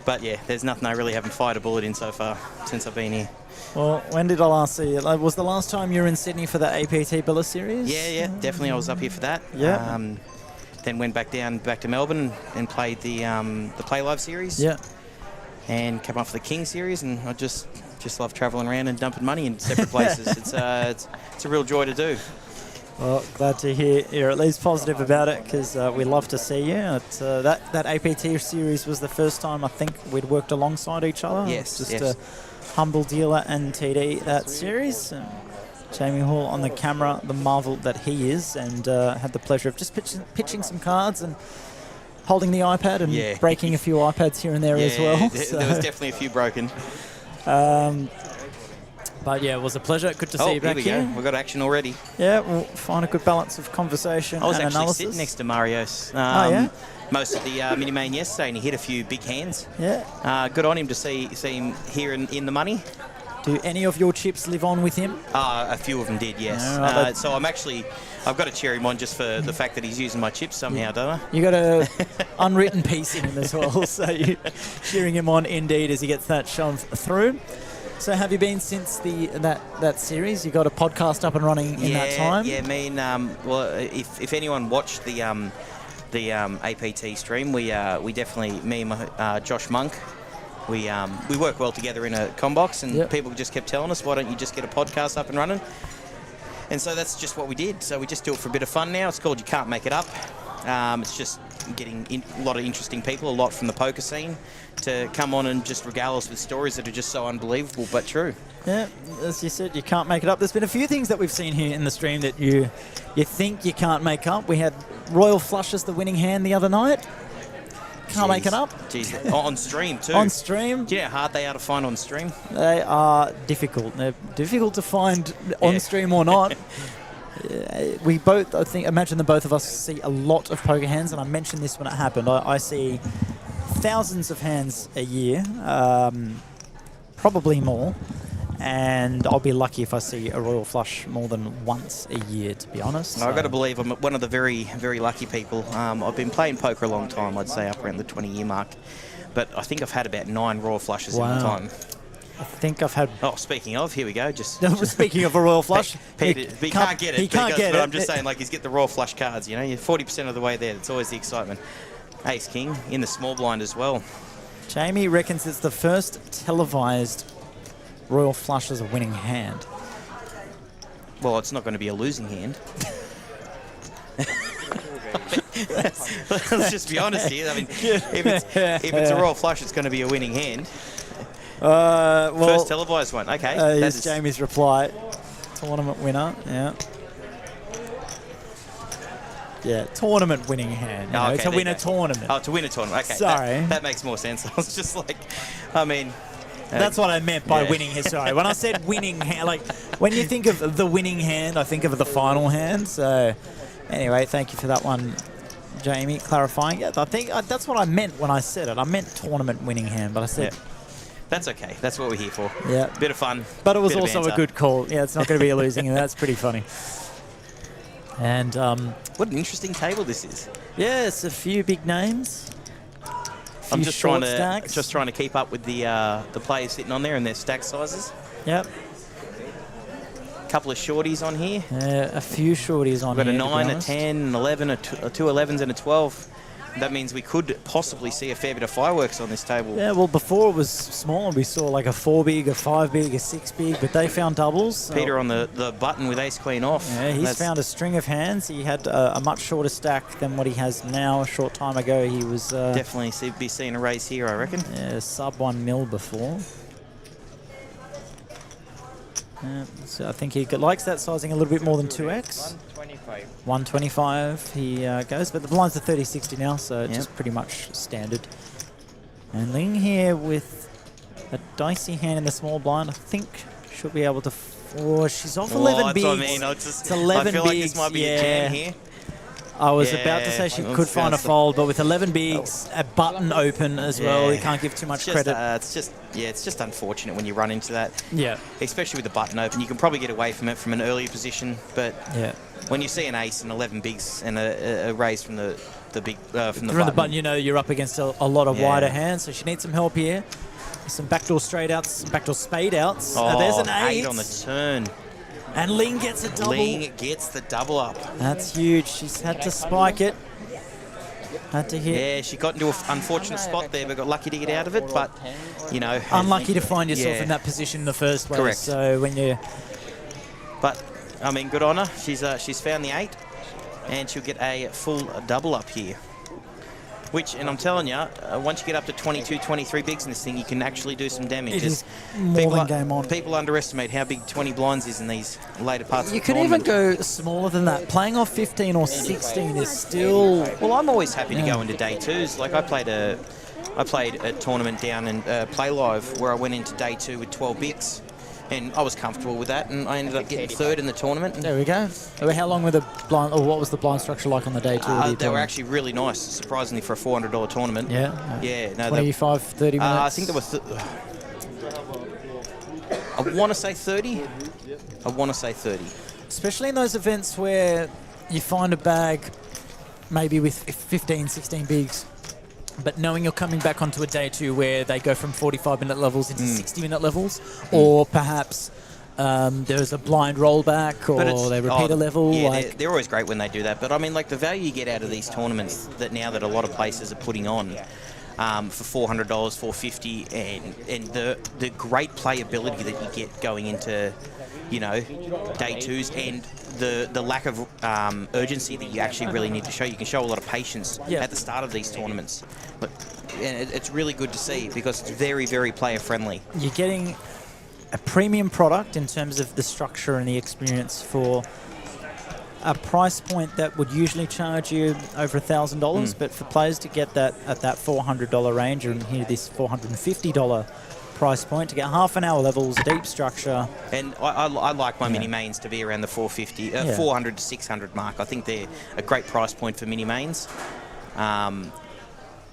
But, yeah, there's nothing I really haven't fired a bullet in so far since I've been here. Well, when did I last see you? Was the last time you were in Sydney for the APT Billa series? Yeah, definitely. I was up here for that. Yeah. Then went back to Melbourne and played the Play Live series. Yeah. And came up for the King series, and I just love travelling around and dumping money in separate places. It's a real joy to do. Well, glad to hear you're at least positive about it, because we love to see you. That APT series was the first time I think we'd worked alongside each other. Yes, just yes. a humble dealer and TD that series. And Jamie Hall on the camera, the marvel that he is, and had the pleasure of just pitching some cards and holding the iPad and breaking a few iPads here and there as well. There was definitely a few broken. But yeah, it was a pleasure. Good to see you back here. We've got action already. Yeah, we'll find a good balance of conversation and analysis. I was actually sitting next to Marios most of the mini-main yesterday, and he hit a few big hands. Yeah. Good on him to see him here in the money. Do any of your chips live on with him? A few of them did, yes. Yeah, right, so I've got to cheer him on just for the fact that he's using my chips somehow, don't I? You got a unwritten piece in him as well, so you're cheering him on indeed as he gets that shove through. So have you been since that series? You got a podcast up and running in that time? Yeah, me and if anyone watched the APT stream, we definitely, me and Josh Monk, we work well together in a combox, and Yep. people just kept telling us, why don't you just get a podcast up and running? And so that's just what we did. So we just do it for a bit of fun now. It's called You Can't Make It Up. It's just getting a lot of interesting people, a lot from the poker scene, to come on and just regale us with stories that are just so unbelievable but true. Yeah, as you said, you can't make it up. There's been a few things that we've seen here in the stream that you think you can't make up. We had Royal Flush as the winning hand the other night. Can't make it up. Jeez, on stream too. On stream, Do you know how hard they are to find on stream? they are difficult. They're difficult to find on stream or not. We both, I think, imagine the both of us see a lot of poker hands, and I mentioned this when it happened. I see thousands of hands a year, probably more, and I'll be lucky if I see a Royal Flush more than once a year, to be honest. I've got to believe I'm one of the very, very lucky people. I've been playing poker a long time, I'd say up around the 20-year mark, but I think I've had about 9 Royal Flushes in my time. I think I've had... Oh, speaking of, here we go. Just Speaking of a Royal Flush... Peter, he can't get it. He can't get but it. I'm just saying, like, he's get the Royal Flush cards, you know. You're 40% of the way there. It's always the excitement. Ace King in the small blind as well. Jamie reckons it's the first televised Royal Flush as a winning hand. Well, it's not going to be a losing hand. Let's just be honest here. I mean, if it's a Royal Flush, it's going to be a winning hand. Well, First televised one. Okay. Here's Jamie's reply. Tournament winner, yeah. Yeah, tournament winning hand. You know, okay, to there win you a go. tournament. Oh, to win a tournament. Okay. Sorry. That makes more sense. I was just like, I mean... That's what I meant by yeah. winning hand. Sorry, when I said winning hand, like when you think of the winning hand, I think of the final hand. So, anyway, thank you for that one, Jamie, clarifying it. I think that's what I meant when I said it. I meant tournament winning hand, but I said... Yeah. That's okay. That's what we're here for. Yeah. Bit of fun. But it was bit of also a banter. good call. Yeah, it's not going to be a losing, and that's pretty funny. And, What an interesting table this is. yeah, it's a few big names. I'm Few just short trying stacks. to keep up with the players sitting on there and their stack sizes. Yep. Couple of shorties on here. A few shorties on We've got here, a to be 9, a honest. 10, an 11, two 11s and a 12. That means we could possibly see a fair bit of fireworks on this table. Yeah, well, before it was smaller, we saw like a 4 big, a 5 big, a 6 big, but they found doubles. So Peter on the button with ace queen off. yeah, he's That's- found a string of hands. He had a much shorter stack than what he has now. A short time ago, he was definitely be seeing a raise here, I reckon. sub 1 mil before. So I think he likes that sizing a little bit more than 2x. 125. 125 he goes, but the blinds are 30-60 now, so it's just pretty much standard. And Ling here with a dicey hand in the small blind, I think she'll be able to... Oh, she's off 11 that's bigs. what I mean. It's 11 I feel like this bigs, might be yeah. a jam here. I was Yeah, about to say she that could find a sounds- fold, but with 11 bigs, a button open as well, you can't give too much It's just, credit. it's just unfortunate when you run into that. Yeah, Especially with the button open. You can probably get away from it from an earlier position, but yeah. when you see an ace and 11 bigs and a raise from the big from the From the button, you know you're up against a lot of Yeah. wider hands, so she needs some help here. Some backdoor straight outs, some backdoor spade outs. Oh, There's an 8. 8 on the turn. And Ling gets a double. Ling gets the double up. That's huge. She's had to spike it. Had to hit. Yeah, she got into an unfortunate spot there, but got lucky to get out of it. But, you know... Unlucky to find yourself Yeah. in that position in the first place. Correct. So when you... But, I mean, good on her. She's found the 8, and she'll get a full double up here. Which, and I'm telling you, once you get up to 22, 23 bigs in this thing, you can actually do some damage. It is Just more than game on. People underestimate how big 20 blinds is in these later parts You of the could even tournament. go smaller than that. Playing off 15 or 16 is still... Well, I'm always happy to go into day twos. Like I played a tournament down in Play Live where I went into day 2 with 12 bigs, and I was comfortable with that, and I ended up getting 3rd in the tournament. There we go. How long were the blind... Or what was the blind structure like on the day 2 of the They were tournament? actually really nice, surprisingly, for a $400 tournament. Yeah? Yeah, no, 25, 30 minutes? I think there were... I want to say 30. I want to say 30. Especially in those events where you find a bag maybe with 15, 16 bigs, but knowing you're coming back onto a day 2 where they go from 45-minute levels into 60-minute levels, or perhaps there's a blind rollback, or they repeat a level. Yeah, like they're always great when they do that. But I mean, like the value you get out of these tournaments that a lot of places are putting on, for $400, $450, and the great playability that you get going into, you know, day twos, and the lack of urgency that you actually really need to show. You can show a lot of patience at the start of these tournaments, but and it's really good to see because it's very, very player friendly. You're getting a premium product in terms of the structure and the experience for a price point that would usually charge you over $1,000, but for players to get that at that $400 range, and here this $450 price point to get half an hour levels, deep structure. And I like my mini mains to be around the 400 to 600 mark. I think they're a great price point for mini mains.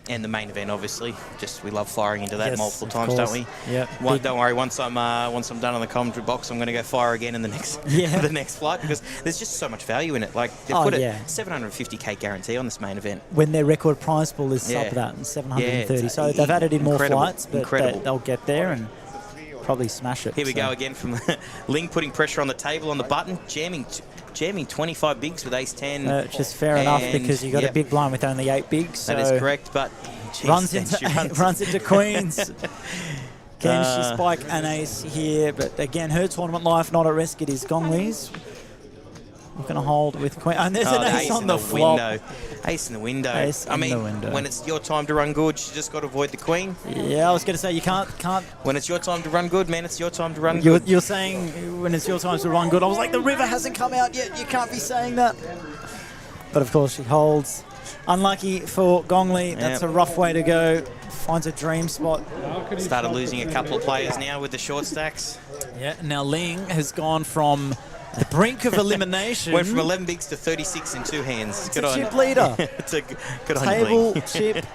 And the main event, obviously, just we love firing into that multiple times, don't we? Yeah. Don't worry. Once I'm done on the commentary box, I'm going to go fire again in the next the next flight because there's just so much value in it. Like they put a 750k guarantee on this main event. When their record prize pool is up that and 730, so they've added in more flights, but they'll get there and probably smash it. Here we go again from Ling putting pressure on the table on the button, jamming 25 bigs with ace 10. Which is fair enough because you got a big blind with only 8 bigs. So that is correct, but runs into queens. Can she spike an ace here? But again, her tournament life not at risk. It is Gong Li's. We're going to hold with queen. And there's an ace on the flop. Window. Ace in the window. Ace I mean, in the window. When it's your time to run good, you just got to avoid the queen. Yeah, I was going to say you can't. When it's your time to run good, man, it's your time to run good. You're saying when it's your time to run good. I was like, the river hasn't come out yet. You can't be saying that. But of course, she holds. Unlucky for Gong Li. That's a rough way to go. Finds a dream spot. Started losing a couple of players now with the short stacks. Yeah. Now Ling has gone from the brink of elimination. Went from 11 bigs to 36 in 2 hands. Good on. Chip leader. It's a good on Table chip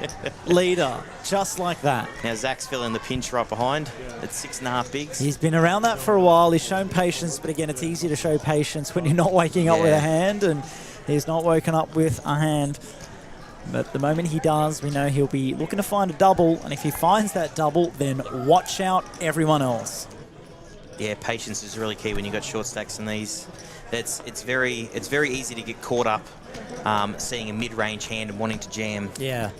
leader. Just like that. Now Zach's filling the pinch right behind at 6.5 bigs. He's been around that for a while. He's shown patience, but again, it's easy to show patience when you're not waking up with a hand, and he's not woken up with a hand. But the moment he does, we know he'll be looking to find a double, and if he finds that double, then watch out everyone else. Yeah, patience is really key when you've got short stacks in these. It's very easy to get caught up seeing a mid-range hand and wanting to jam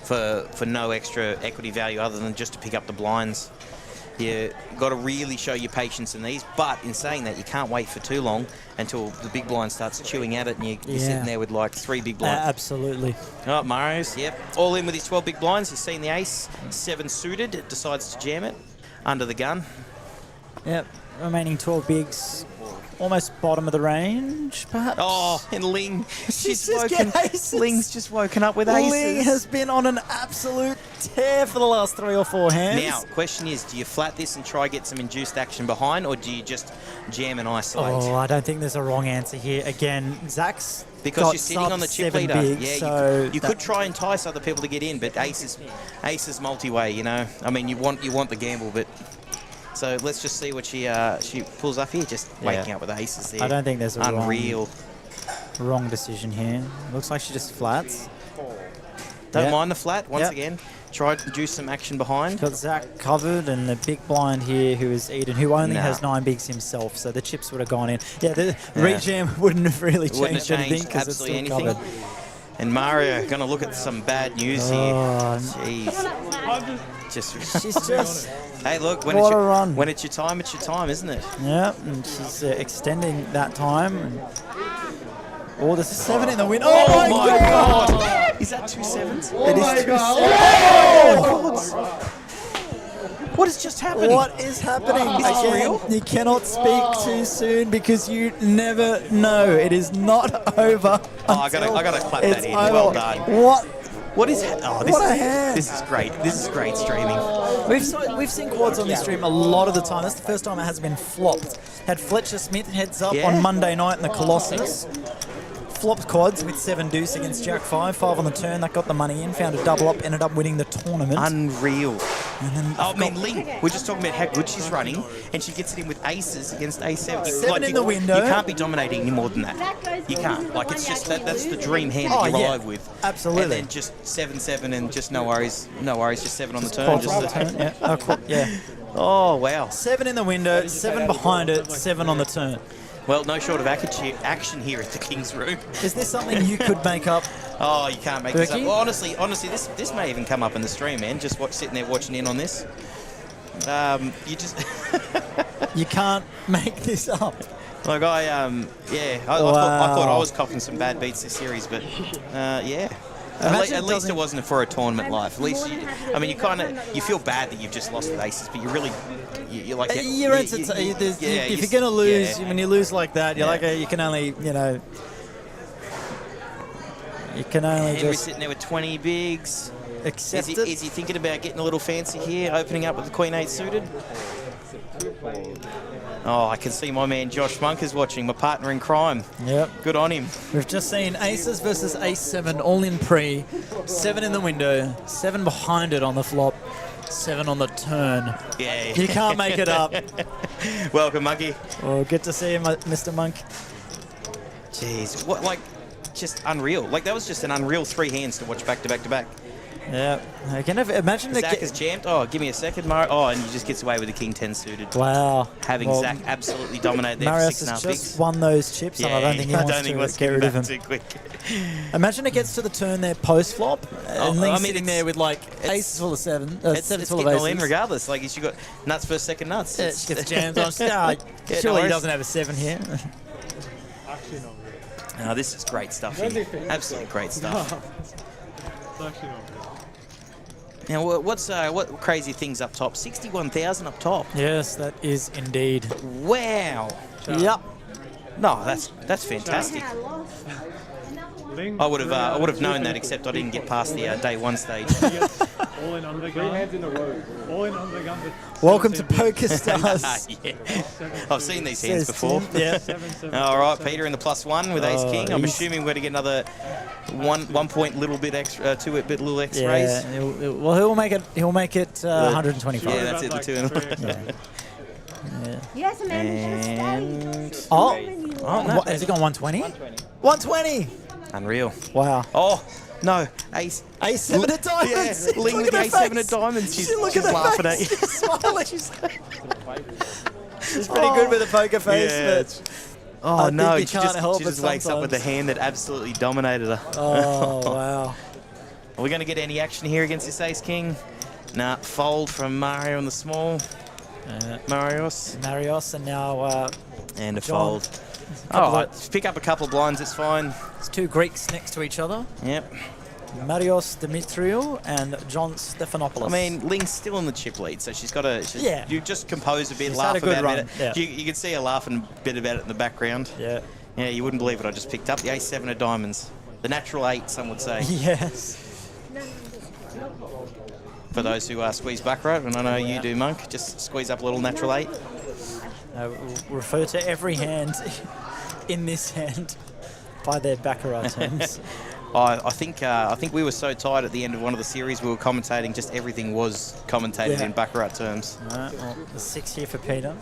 for no extra equity value other than just to pick up the blinds. You got to really show your patience in these, but in saying that, you can't wait for too long until the big blind starts chewing at it and you're sitting there with like 3 big blinds. Absolutely. Oh, Mario's, all in with his 12 big blinds. He's seen the ace, 7 suited, decides to jam it under the gun. Yep, remaining 12 bigs, almost bottom of the range, perhaps. Oh, and Ling, she's woken. Ling's just woken up with aces. Ling has been on an absolute tear for the last 3 or 4 hands. Now, question is, do you flat this and try get some induced action behind, or do you just jam and isolate? Oh, I don't think there's a wrong answer here. Again, Zach's because you're sitting on the chip leader. Bigs, so you could try and entice other people to get in, but ace is multi-way. You know, I mean, you want the gamble, but. So let's just see what she pulls up here. Just waking up with aces there. I don't think there's a wrong decision here. Looks like she just flats. Don't mind the flat. Once again, try to do some action behind. Got Zach covered and the big blind here who is Eden, who only has 9 bigs himself. So the chips would have gone in. Yeah, the rejam wouldn't have really changed anything because it's still covered. And Mario going to look at some bad news here. Jeez. She's just... Hey, look, when it's your time, isn't it? Yeah, and she's extending that time. Oh, there's a 7 in the win. Oh, my God! Is that 2 sevens? It is 2 sevens. Oh! What is just happening? What is happening? Is this real? You cannot speak too soon because you never know. It is not over. I gotta clap that in. Well done. What is? This is great. This is great streaming. We've seen quads on this stream a lot of the time. That's the first time it has been flopped. Had Fletcher Smith heads up on Monday night in the Colossus. Flopped quads with 7 deuce against Jack 5 on the turn. That got the money in. Found a double up. Ended up winning the tournament. Unreal. And then Ling, we're just talking about how good she's running, and she gets it in with aces against ace 7. 7 in the window. You can't be dominating any more than that. You can't. Like, it's just that's the dream hand that you arrive with. Absolutely. And then just 7-7 and just no worries, just 7 on the turn. Yeah. Oh, wow. 7 in the window, 7 behind it, 7 on the turn. Well, no short of action here at the King's Room. Is this something you could make up? Oh, you can't make this up. Berkey? Well, honestly, this may even come up in the stream, man. Just sitting there watching in on this. You just You can't make this up. like I thought I was copying some bad beats this series, but yeah. Imagine At it least doesn't- it wasn't for a tournament life. At least more than happy to you do kind that. of you feel bad that you've just lost with aces, but you really you're like You're entertained. If you're going to lose, when you lose like that, you're Yeah. like, you can only, you can only Henry just sitting there with 20 bigs. accept it. Is he thinking about getting a little fancy here, opening up with the Queen 8 suited? Oh, I can see my man Josh Monk is watching, my partner in crime. Yep. Good on him. We've just seen aces versus ace 7, all in pre. 7 in the window, 7 behind it on the flop, 7 on the turn. Yeah. You can't make it up. Welcome, Monkey. Oh, good to see you, Mr. Monk. Jeez, what just unreal. Like that was just an unreal 3 hands to watch back to back to back. Yeah. I can imagine the Zach is jammed. Oh, give me a second, Mario. Oh, and he just gets away with the King 10 suited. Wow. Having Well, Zach absolutely dominate there Marius for 6.5 has bigs. just won those chips, and I don't think he wants to get rid of him. too quick. Imagine it gets to the turn there post flop, and Ling's I mean, sitting it's- there with like aces full of 7, It's sevens full getting of all in aces. regardless. Like you got nuts first, second nuts. It gets jammed on. Surely he worries. doesn't have a 7 here. Oh, this is great stuff here. Absolutely great stuff. Now, what crazy things up top? 61,000 up top. Yes, that is indeed. Wow. Yep. No, that's fantastic. I lost. I would have known that, except I didn't get past the day 1 stage. All in under gun. All in under gun. Welcome to Poker Stars. Yeah. I've seen these hands Says before. Tim. Yeah. 7-7. All right, Peter in the +1 with Ace King. I'm he's- assuming we're going to get another 1 point, little bit extra, 2 bit little X raise. Yeah. Well, he'll make it. He'll make it 125. Yeah, that's it. The 2 and Yes, Amanda, just And stay. Oh. Oh, no. What, has he gone 120? 120. unreal. Wow. Oh no, Ace. Ace 7 of diamonds. Yeah, Ling Look with at her Ace 7 of face. diamonds. Look She's at her laughing face. at you. She's smiling. She's pretty good with a poker face. Yeah, but Oh I think no, you she can't just, help she it just wakes up with a sometimes. hand that absolutely dominated her. Oh wow. Are we going to get any action here against this Ace King? Nah, fold from Mario in the small. Marios. Marios and now And a John. fold. couple Oh, of- pick up a couple of blinds, it's fine. it's 2 Greeks next to each other. Yep. Marios Dimitriou and John Stephanopoulos. I mean, Ling's still in the chip lead, so she's got to. Yeah. You just compose a bit, She's laugh had a good about run, it. yeah. You can see her laughing a bit about it in the background. yeah. Yeah, you wouldn't believe it. I just picked up the Ace 7 of diamonds. The natural 8, some would say. Yes. For those who squeeze baccarat, and I know you Yeah. do, Monk, just squeeze up a little natural 8. We'll refer to every hand in this hand by their baccarat terms. I think we were so tired at the end of one of the series, we were commentating, just everything was commentated Yeah. in baccarat terms. Alright, well, the 6 here for Peter.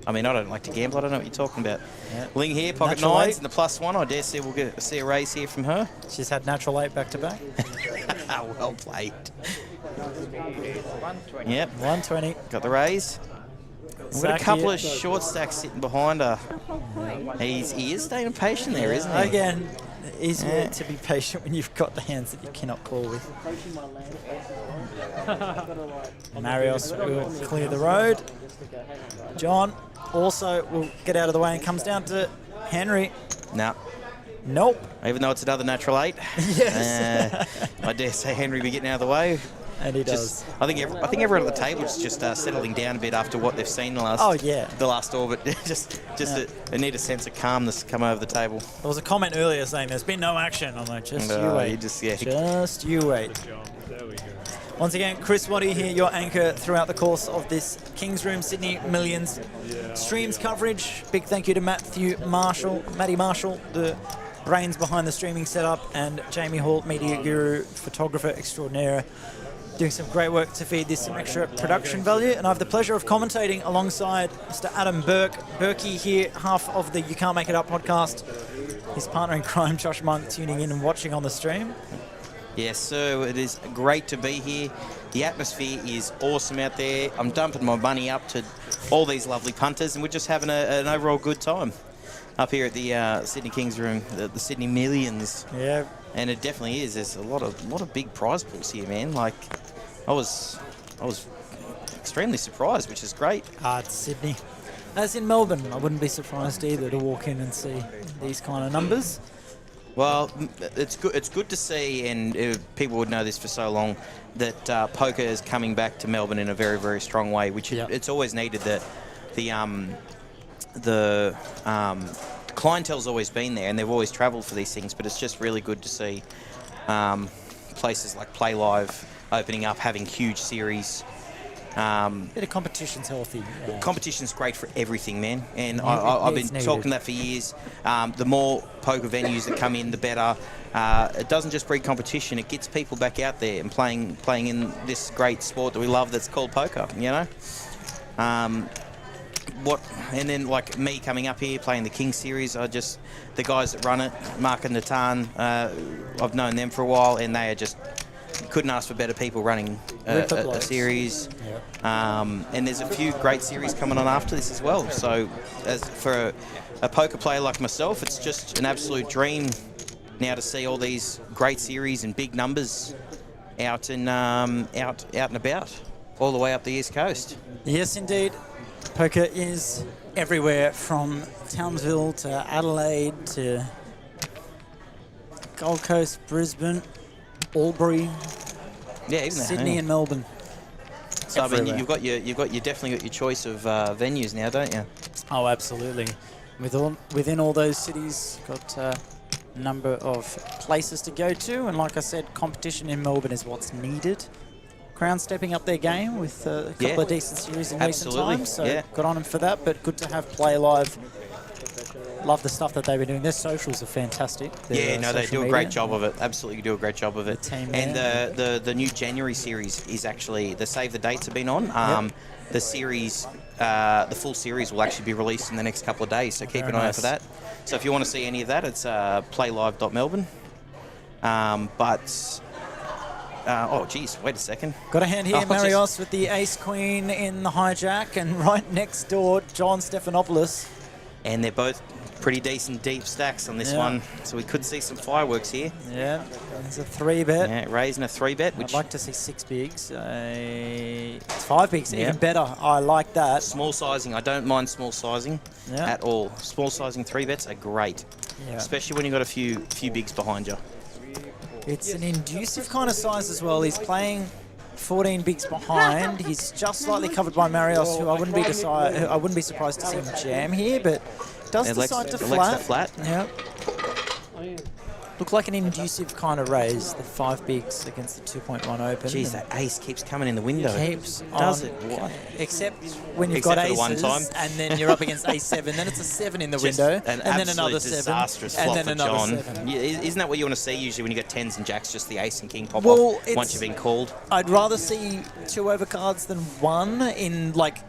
I mean, I don't like to gamble. I don't know what you're talking about. Yeah. Ling here, pocket Natural 9s, eight. and the +1. I dare say we'll see a raise here from her. She's had natural 8 back to back. Well played. Yep, 120. got the raise. We've got a Zach couple here. of short stacks sitting behind her. He is staying patient there, isn't he? Again, easier Yeah. to be patient when you've got the hands that you cannot call with. Marios will clear the road. John also will get out of the way and comes down to Henry. No, Nope. even though it's another natural 8. Yes. I dare say Henry be getting out of the way. And he does. Just, I think everyone at the table is just settling down a bit after what they've seen the last. Oh, yeah. The last orbit. They need a sense of calmness come over the table. There was a comment earlier saying there's been no action. I'm like, just you No, wait. you just- yeah. Just you wait. There we go. Once again, Chris Waddy here, your anchor throughout the course of this Kings Room Sydney Millions streams coverage. Big thank you to Matty Marshall, the brains behind the streaming setup, and Jamie Hall, media guru, photographer extraordinaire, doing some great work to feed this some extra production value. And I have the pleasure of commentating alongside Mr. Adam Berkey here, half of the You Can't Make It Up podcast. His partner in crime, Josh Monk, tuning in and watching on the stream. Yes, sir. It is great to be here. The atmosphere is awesome out there. I'm dumping my money up to all these lovely punters, and we're just having an overall good time up here at the Sydney Kings Room, the Sydney Millions. Yeah. And it definitely is. There's a lot of big prize pools here, man. Like, I was extremely surprised, which is great. It's Sydney. As in Melbourne, I wouldn't be surprised either to walk in and see these kind of numbers. Well, it's good. It's good to see, and people would know this for so long, that poker is coming back to Melbourne in a very, very strong way. Which it's always needed. The clientele's always been there, and they've always travelled for these things. But it's just really good to see places like Play Live opening up, having huge series. Bit of competition's healthy. Yeah. Competition's great for everything, man. And I've been talking that for years. The more poker venues that come in, the better. It doesn't just breed competition; it gets people back out there and playing in this great sport that we love, that's called poker. You know. And then like me coming up here playing the King Series, the guys that run it, Mark and Natan, I've known them for a while, and they are just couldn't ask for better people running a series. Yep. And there's a few great series coming on after this as well. So as for a poker player like myself, it's just an absolute dream now to see all these great series and big numbers out and about all the way up the East Coast. Yes, indeed. Poker is everywhere, from Townsville to Adelaide to Gold Coast, Brisbane, Albury, Yeah, even Sydney and Melbourne. So I mean, everywhere. you've definitely got your choice of venues now, don't you? Oh, absolutely. Within all those cities, got a number of places to go to, and like I said, competition in Melbourne is what's needed. Crown stepping up their game with a couple of decent series in recent times, so good on them for that. But good to have Play Live. Love the stuff that they've been doing. Their socials are fantastic. They do a great job of it. Absolutely do a great job of it. And the new January series is actually, the save the dates have been on. The series, the full series will actually be released in the next couple of days, so keep an eye out for that. So if you want to see any of that, it's playlive.melbourne. Oh, geez, wait a second. Got a hand here, Marios with the ace-queen in the hijack, and right next door, John Stephanopoulos. And they're both pretty decent deep stacks on this one, so we could see some fireworks here. Yeah, there's a 3-bet. Yeah, raising a 3-bet. I'd like to see 6 bigs. It's 5 bigs, even better. I like that. Small sizing, I don't mind small sizing at all. Small sizing 3-bets are great, especially when you've got a few bigs behind you. It's an inducive kind of size as well. He's playing 14 bigs behind. He's just slightly covered by Marios, who I wouldn't be surprised to see him jam here, but does decide to flat. Yeah. Look like an inducive kind of raise, the 5 bigs against the 2.1 open. Geez, that ace keeps coming in the window. Keeps does on, it? What? Except when you've got aces, and then you're up against a7, then it's a 7 in the window, and then another 7, disastrous and flop then for another John. 7. Yeah, isn't that what you want to see usually when you get 10s and jacks, just the ace and king pop off once you've been called? I'd rather see 2 overcards than 1 in, like,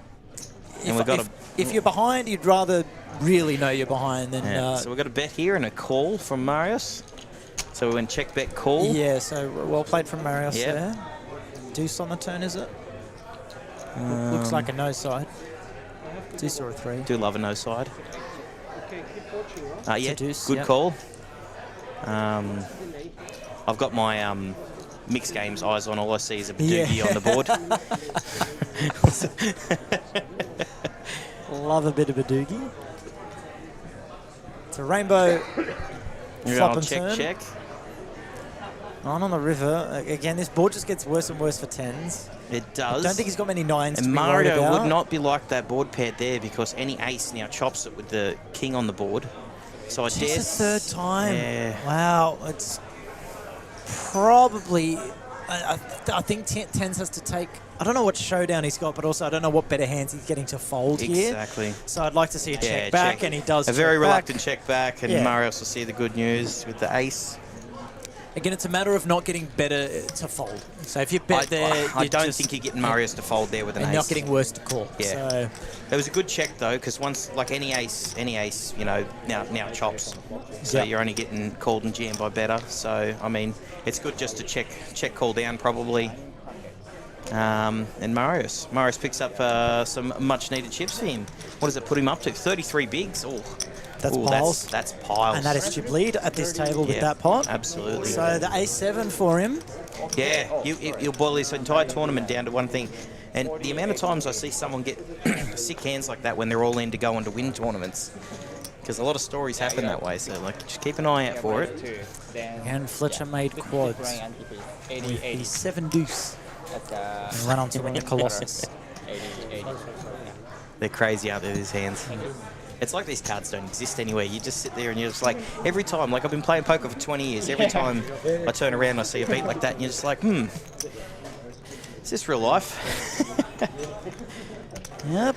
if you're behind, you'd rather really know you're behind than... So we've got a bet here and a call from Marius. So we went check, bet, call. Yeah, so well played from Marius there. Deuce on the turn, is it? Looks like a no side. Deuce or a 3. Do love a no side. Yeah, deuce, good call. I've got my mixed games eyes on. All I see is a doogie on the board. Love a bit of a doogie. It's a rainbow flop and turn. Check. On the river. Again, this board just gets worse and worse for 10s. It does. I don't think he's got many 9s to And be worried Mario about. would not be like that board paired there, because any ace now chops it with the king on the board. So I dare... It's the 3rd time. Yeah. Wow. It's probably... I think 10s has to take... I don't know what showdown he's got, but also I don't know what better hands he's getting to fold here. Exactly. So I'd like to see a check back, and he does. A very check reluctant back. check back, and Marius will see the good news with the ace. Again, it's a matter of not getting better to fold. So if you bet there, I don't think you're getting Marius to fold there with an and ace. not getting worse to call. Yeah. So It was a good check though, because once, like any ace, you know, now chops. So Yep. you're only getting called and jammed by better. So I mean, it's good just to check call down probably. And Marius picks up some much needed chips for him. What does it put him up to? 33 bigs. Oh, That's ooh, piles. That's piles. and that is chip lead at this table with Yeah, that pot. absolutely. So the A7 for him. Yeah, you'll boil this entire tournament down to one thing. And the amount of times I see someone get sick hands like that when they're all in to go on to win tournaments. Because a lot of stories happen that way, so like just keep an eye out for it. And Fletcher made quads with the 7 deuce. And went on to win the Colossus. They're crazy out there, these hands. It's like these cards don't exist anywhere. You just sit there and you're just like, every time, like I've been playing poker for 20 years, every time I turn around and I see a beat like that, and you're just like, is this real life? Yep.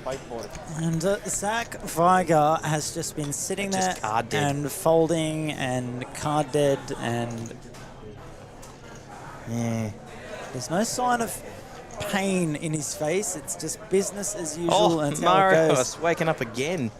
And Zach Viger has just been sitting there Just card dead. and folding and card dead, and Yeah. there's no sign of pain in his face. It's just business as usual. Oh, and that's how it goes. Marius waking up again.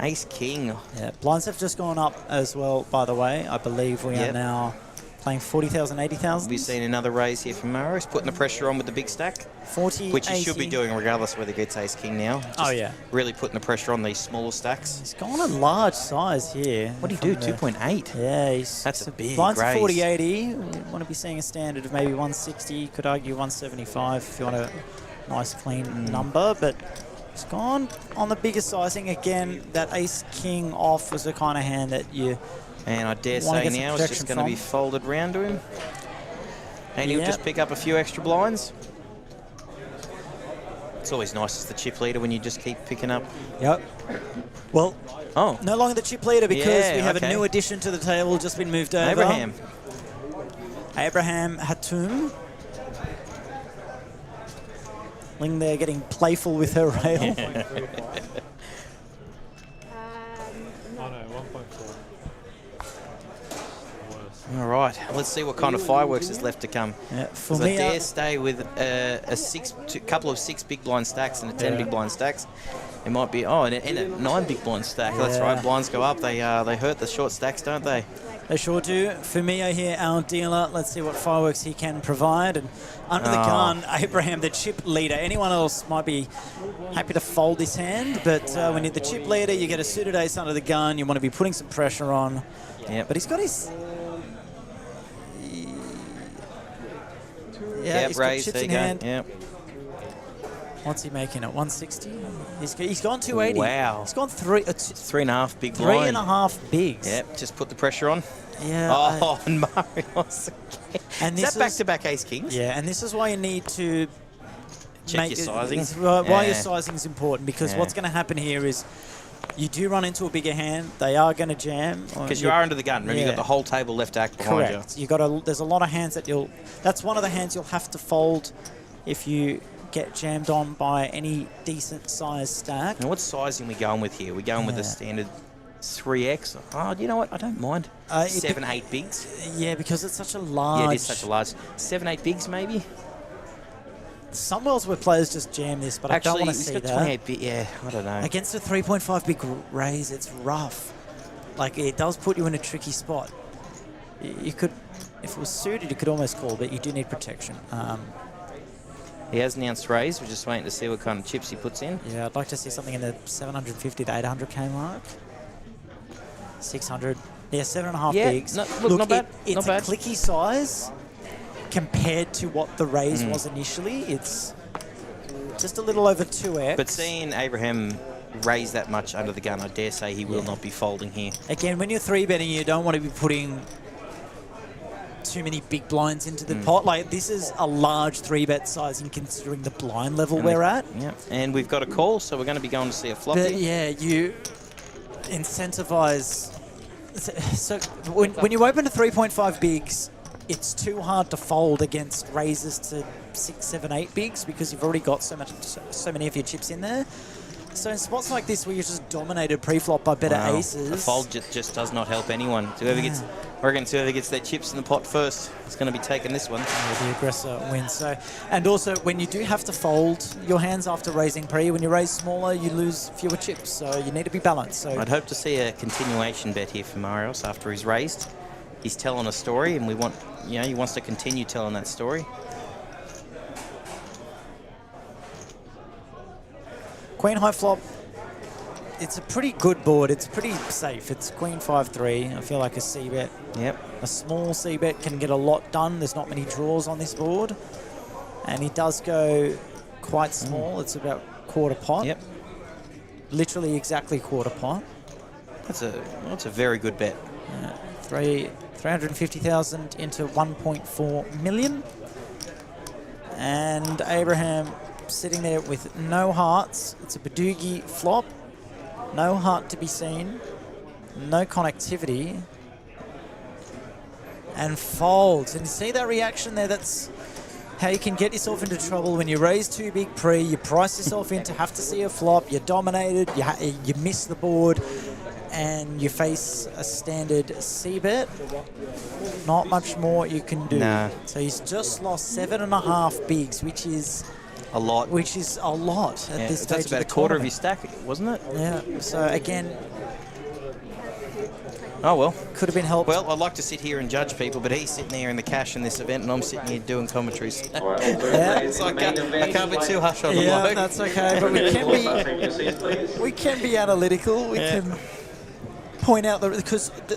Ace King. Yeah, blinds have just gone up as well, by the way. I believe we are Yep. now playing 40,000, 80,000. We've seen another raise here from Marius, putting the pressure on with the big stack, 40, which he should be 80. doing regardless whether he gets Ace King now. Oh, Just yeah. Really putting the pressure on these smaller stacks. He's gone a large size here. What do you do? from the- 2.8? Yeah, he's That's a big blinds raise. 40, 80. We want to be seeing a standard of maybe 160. You could argue 175 if you want a nice clean number, but he's gone on the bigger sizing. Again, that Ace King off was the kind of hand that you And I dare Wanna say get some now it's just protection going to be from. folded round to him. And he'll Yep. just pick up a few extra blinds. It's always nice as the chip leader when you just keep picking up. Yep. Well, Oh, no longer the chip leader because Yeah, we have okay. a new addition to the table just been moved over. Abraham. Abraham Hatum. Ling there getting playful with her rail. Oh no, 1.4. All right, let's see what kind of fireworks is left to come. Yeah, for 'Cause I me, dare stay with a couple of 6 big blind stacks and a 10 big blind stacks. It might be and a 9 big blind stack. That's Yeah. right. Blinds go up. They hurt the short stacks, don't they? they sure do. Firmino here, our dealer. Let's see what fireworks he can provide. And under the gun, Abraham, the chip leader. Anyone else might be happy to fold this hand, but when you're the chip leader, you get a suited ace under the gun. You want to be putting some pressure on. Yeah. But he's got his... Yeah, Yep, he's got raise. chips There in you go. hand. Yep. What's he making at 160? He's gone 280. Wow. He's gone 3, 3.5 big blind. 3.5 bigs. Yep. Just put the pressure on. Yeah. Oh, and Marius again. And Is this that back-to-back Ace Kings? Yeah, and this is why you need to Check your sizing. Why your Yeah. sizing is important, because Yeah. what's going to happen here is you do run into a bigger hand. They are going to jam. Because you are under the gun. Remember, Yeah. you've got the whole table left to act behind correct. You got there's a lot of hands that that's one of the hands you'll have to fold if you get jammed on by any decent sized stack. you. Now, what sizing are we going with here? We're going with Yeah. the standard 3X. Oh, you know what? I don't mind. It 7, 8 bigs. Yeah, because it's such a large. Yeah, it is such a large. 7, 8 bigs, maybe? Some worlds where players just jam this, but I Actually, don't want to he's see got that. 28 big. Yeah, I don't know. Against a 3.5 big raise, it's rough. Like, it does put you in a tricky spot. You could, if it was suited, you could almost call, but you do need protection. He has announced raise. We're just waiting to see what kind of chips he puts in. Yeah, I'd like to see something in the 750 to 800k mark. 600. Yeah, 7.5 Yeah, bigs. look, not bad, It's not a bad. clicky size compared to what the raise was initially. It's just a little over 2x. But seeing Abraham raise that much under the gun, I dare say he will not be folding here. Again, when you're 3-betting, you don't want to be putting too many big blinds into the pot. Like, this is a large 3-bet sizing considering the blind level we're at. Yeah, and we've got a call, so we're going to be going to see a flop But here. yeah, you incentivize. So when you open to 3.5 bigs, it's too hard to fold against raises to 6, 7, 8 bigs because you've already got so many of your chips in there. So in spots like this where you're just dominated pre-flop by better Wow. aces. A fold just does not help anyone. Whoever gets, I reckon whoever gets their chips in the pot first is going to be taking this one. The aggressor wins. So, and also when you do have to fold your hands after raising pre, when you raise smaller, you lose fewer chips. So you need to be balanced. So I'd hope to see a continuation bet here for Marios after he's raised. He's telling a story, and we want, you know, he wants to continue telling that story. Queen high flop. It's a pretty good board. It's pretty safe. It's Queen 5-3. I feel like a C bet. Yep. A small C bet can get a lot done. There's not many draws on this board, and he does go quite small. It's about quarter pot. Yep. Literally exactly quarter pot. That's a very good bet. 350,000 into 1.4 million. And Abraham sitting there with no hearts. It's a Badugi flop. No heart to be seen. No connectivity. And folds. And you see that reaction there? That's how you can get yourself into trouble when you raise too big pre. You price yourself in to have to see a flop. You're dominated. You miss the board. And you face a standard C-bet. Not much more you can do. Nah. So he's just lost 7.5 bigs, which is A lot. at this Yeah, stage. that's about a quarter of his stack, wasn't it? Yeah. So again, Oh, well. could have been helped. Well, I'd like to sit here and judge people, but he's sitting there in the cash in this event, and I'm sitting here doing commentaries. Yeah. So I can't be too hush on the Yeah, bloke. that's okay. But we can be analytical. We can point out that because the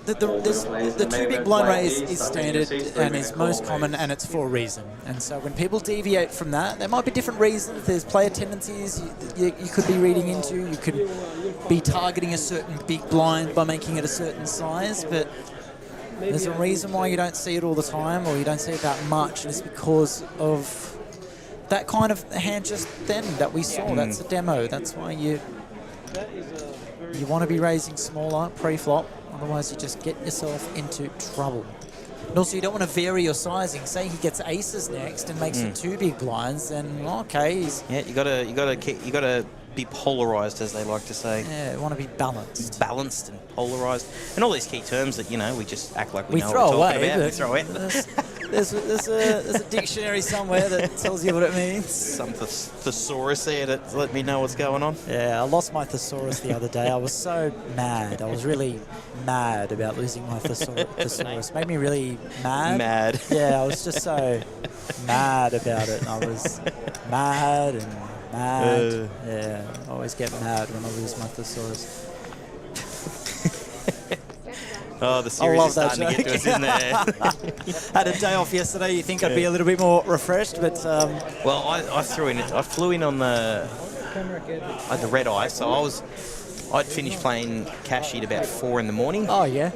two big blind raise is standard and is most common, and it's for a reason. And so when people deviate from that, there might be different reasons. There's player tendencies you could be reading into. You could be targeting a certain big blind by making it a certain size, but there's a reason why you don't see it all the time, or you don't see it that much, and it's because of that kind of hand just then that we saw. That's a demo. That's why you want to be raising smaller pre-flop, otherwise you just get yourself into trouble. And also you don't want to vary your sizing. Say he gets aces next and makes it two big blinds, then okay, Yeah, you gotta be polarized, as they like to say. you want to be balanced. Balanced and polarized, and all these key terms that we just act like we know throw what we're away, talking about. but We throw away. there's a dictionary somewhere that tells you what it means. Some thesaurus there to let me know what's going on. Yeah, I lost my thesaurus the other day. I was so mad. I was really mad about losing my thesaurus. Made me really mad. Mad. Yeah, I was just so mad about it. And I was mad and mad. Yeah, I always get mad when I lose my thesaurus. Oh, the series love is that starting to get to us, isn't there? Had a day off yesterday. You think I'd be a little bit more refreshed, but Well, I flew in on the red eye, so I'd finished playing cash at about 4 in the morning. oh yeah.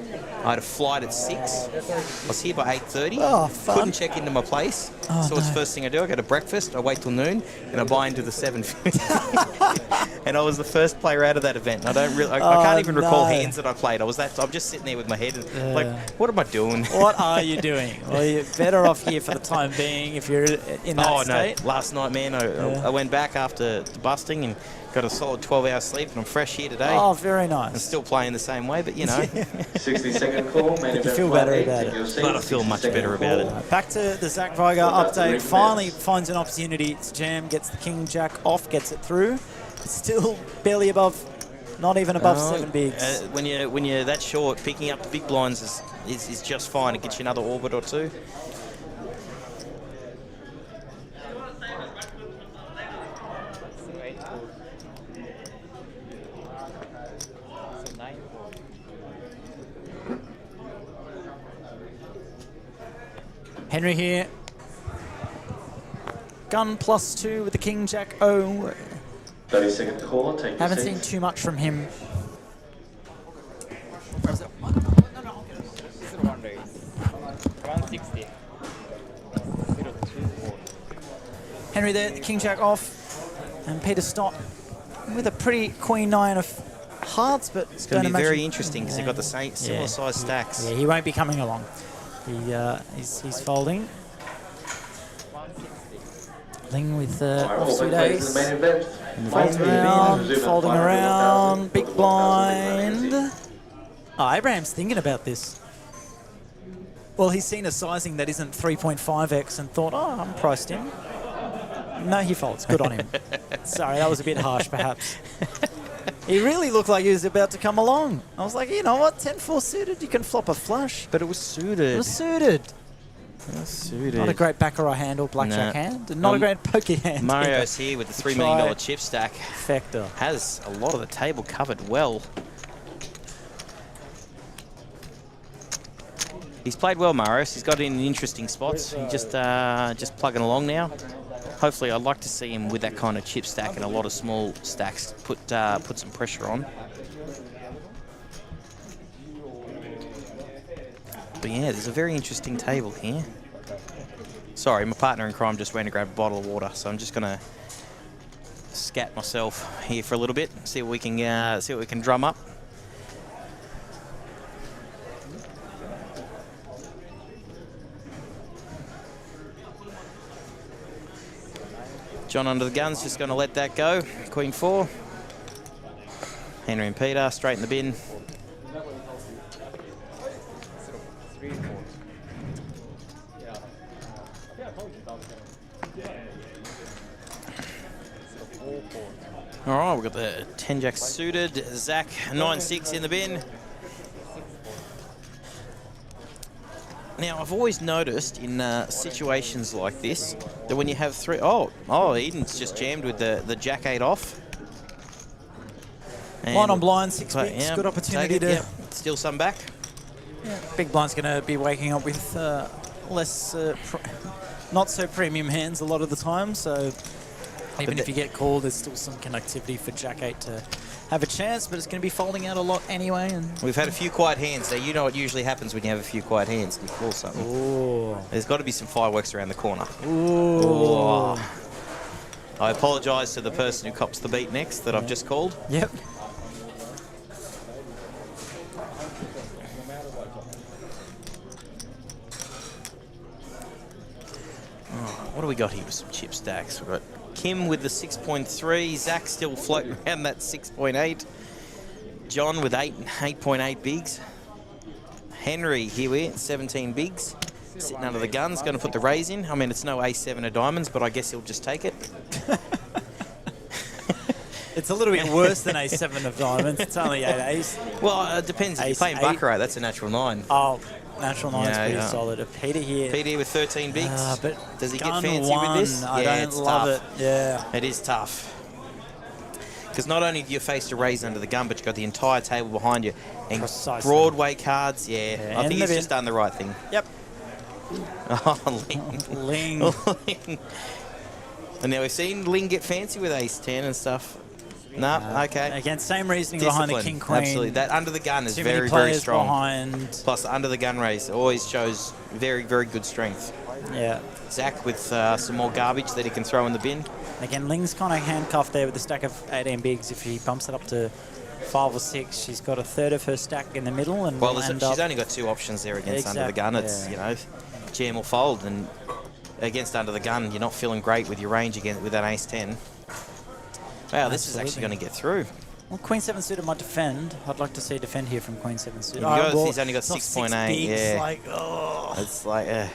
I had a flight at 6. I was here by 8:30. Oh, fun. Couldn't check into my place. Oh, So it's no. the first thing I do. I go to breakfast. I wait till noon, and I buy into the 7:50. And I was the first player out of that event. I can't even recall no. hands that I played. I'm just sitting there with my head and like, what am I doing? What are you doing? Well, you're better off here for the time being if you're in that Oh state. no! Last night, man, I went back after the busting and got a solid 12 hours sleep, and I'm fresh here today. Oh, very And nice. still playing the same way, but 60-second call. Main event feel flight better 8, about take it. your seat. But I feel much 60-second better about call. it. Back to the Zach Viger update. Finally finds an opportunity to jam, gets the king jack off, gets it through. It's still barely above, not even above 7 bigs. When you're that short, picking up the big blinds is just fine. It gets you another orbit or two. Henry here. Gun +2 with the king jack O. 30-second call. Take your Haven't seat. seen too much from him. Henry there, the king jack off, and Peter Stott with a pretty queen 9 of hearts, but It's going to be very interesting because they've got the same similar Yeah. size stacks. Yeah, he won't be coming along. He's folding. Ling with Alright, all offsuit back plays in the ace. main event. Folding around, folding around, big blind. Oh, Abraham's thinking about this. Well, he's seen a sizing that isn't 3.5x and thought, oh, I'm priced in. No, he folds. Good on him. Sorry, that was a bit harsh, perhaps. He really looked like he was about to come along. I was like, you know what, 10-4 suited, you can flop a flush. But it was suited. It was suited. Suited. Not a great baccarat hand or blackjack hand, and not a great poker hand. Mario's here with the $3 million chip stack. Factor. Has a lot of the table covered well. He's played well, Marios. He's got in interesting spots. He just plugging along now. Hopefully, I'd like to see him with that kind of chip stack and a lot of small stacks put some pressure on. But yeah, there's a very interesting table here. Sorry, my partner in crime just went to grab a bottle of water, so I'm just gonna scat myself here for a little bit, see what we can drum up. John under the gun's just going to let that go. Queen 4. Henry and Peter straight in the bin. All right, we've got the 10-jack suited. Zach 9-6 in the bin. Now, I've always noticed in situations like this that when you have three... Oh, Eden's just jammed with the jack-8 off. And Blind on blind, 6 bigs. Good opportunity to... steal some back. Yeah, big blind's going to be waking up with less... not so premium hands a lot of the time, so... Even if you get called, there's still some connectivity for jack-8 to have a chance, but it's going to be folding out a lot anyway. And we've had a few quiet hands. Now, you know what usually happens when you have a few quiet hands. You call something. Ooh. There's got to be some fireworks around the corner. Ooh. Ooh. I apologise to the person who cops the beat next that I've just called. Yep. What do we got here with some chip stacks? We've got Kim with the 6.3, Zach still floating around that 6.8, John with 8.8 bigs, Henry here with 17 bigs, sitting under the guns, going to put the raise in. I mean, it's no A7 of diamonds, but I guess he'll just take it. It's a little bit worse than A7 of diamonds. It's only 8 ace. Well, it depends. If you're playing baccarat, that's a natural 9. Oh, natural 9 is pretty solid. Peter here. Peter with 13 bigs. But does he get gun fancy one, with this? I don't love it. Yeah. It is tough. Because not only do you face to raise under the gun, but you've got the entire table behind you. And precisely. Broadway cards, I think he's just done the right thing. Yep. Oh, Ling. Ling. And now we've seen Ling get fancy with ace-10 and stuff. No, okay. Again, same reasoning behind the king queen. Absolutely. That under the gun is Too very, many very players strong. Behind. Plus, the under the gun raise always shows very, very good strength. Yeah. Zach with some more garbage that he can throw in the bin. Again, Ling's kind of handcuffed there with a stack of 18 bigs. If he bumps it up to 5 or 6, she's got a third of her stack in the middle. And well, she's only got 2 options there against under the gun. It's, you know, jam or fold. And against under the gun, you're not feeling great with your range again with that ace-10. Wow, this is actually going to get through. Well, Queen 7 suited might defend. I'd like to see defend here from Queen 7 suited. He's only got 6.8. Yeah. Like, oh. It's like, yeah.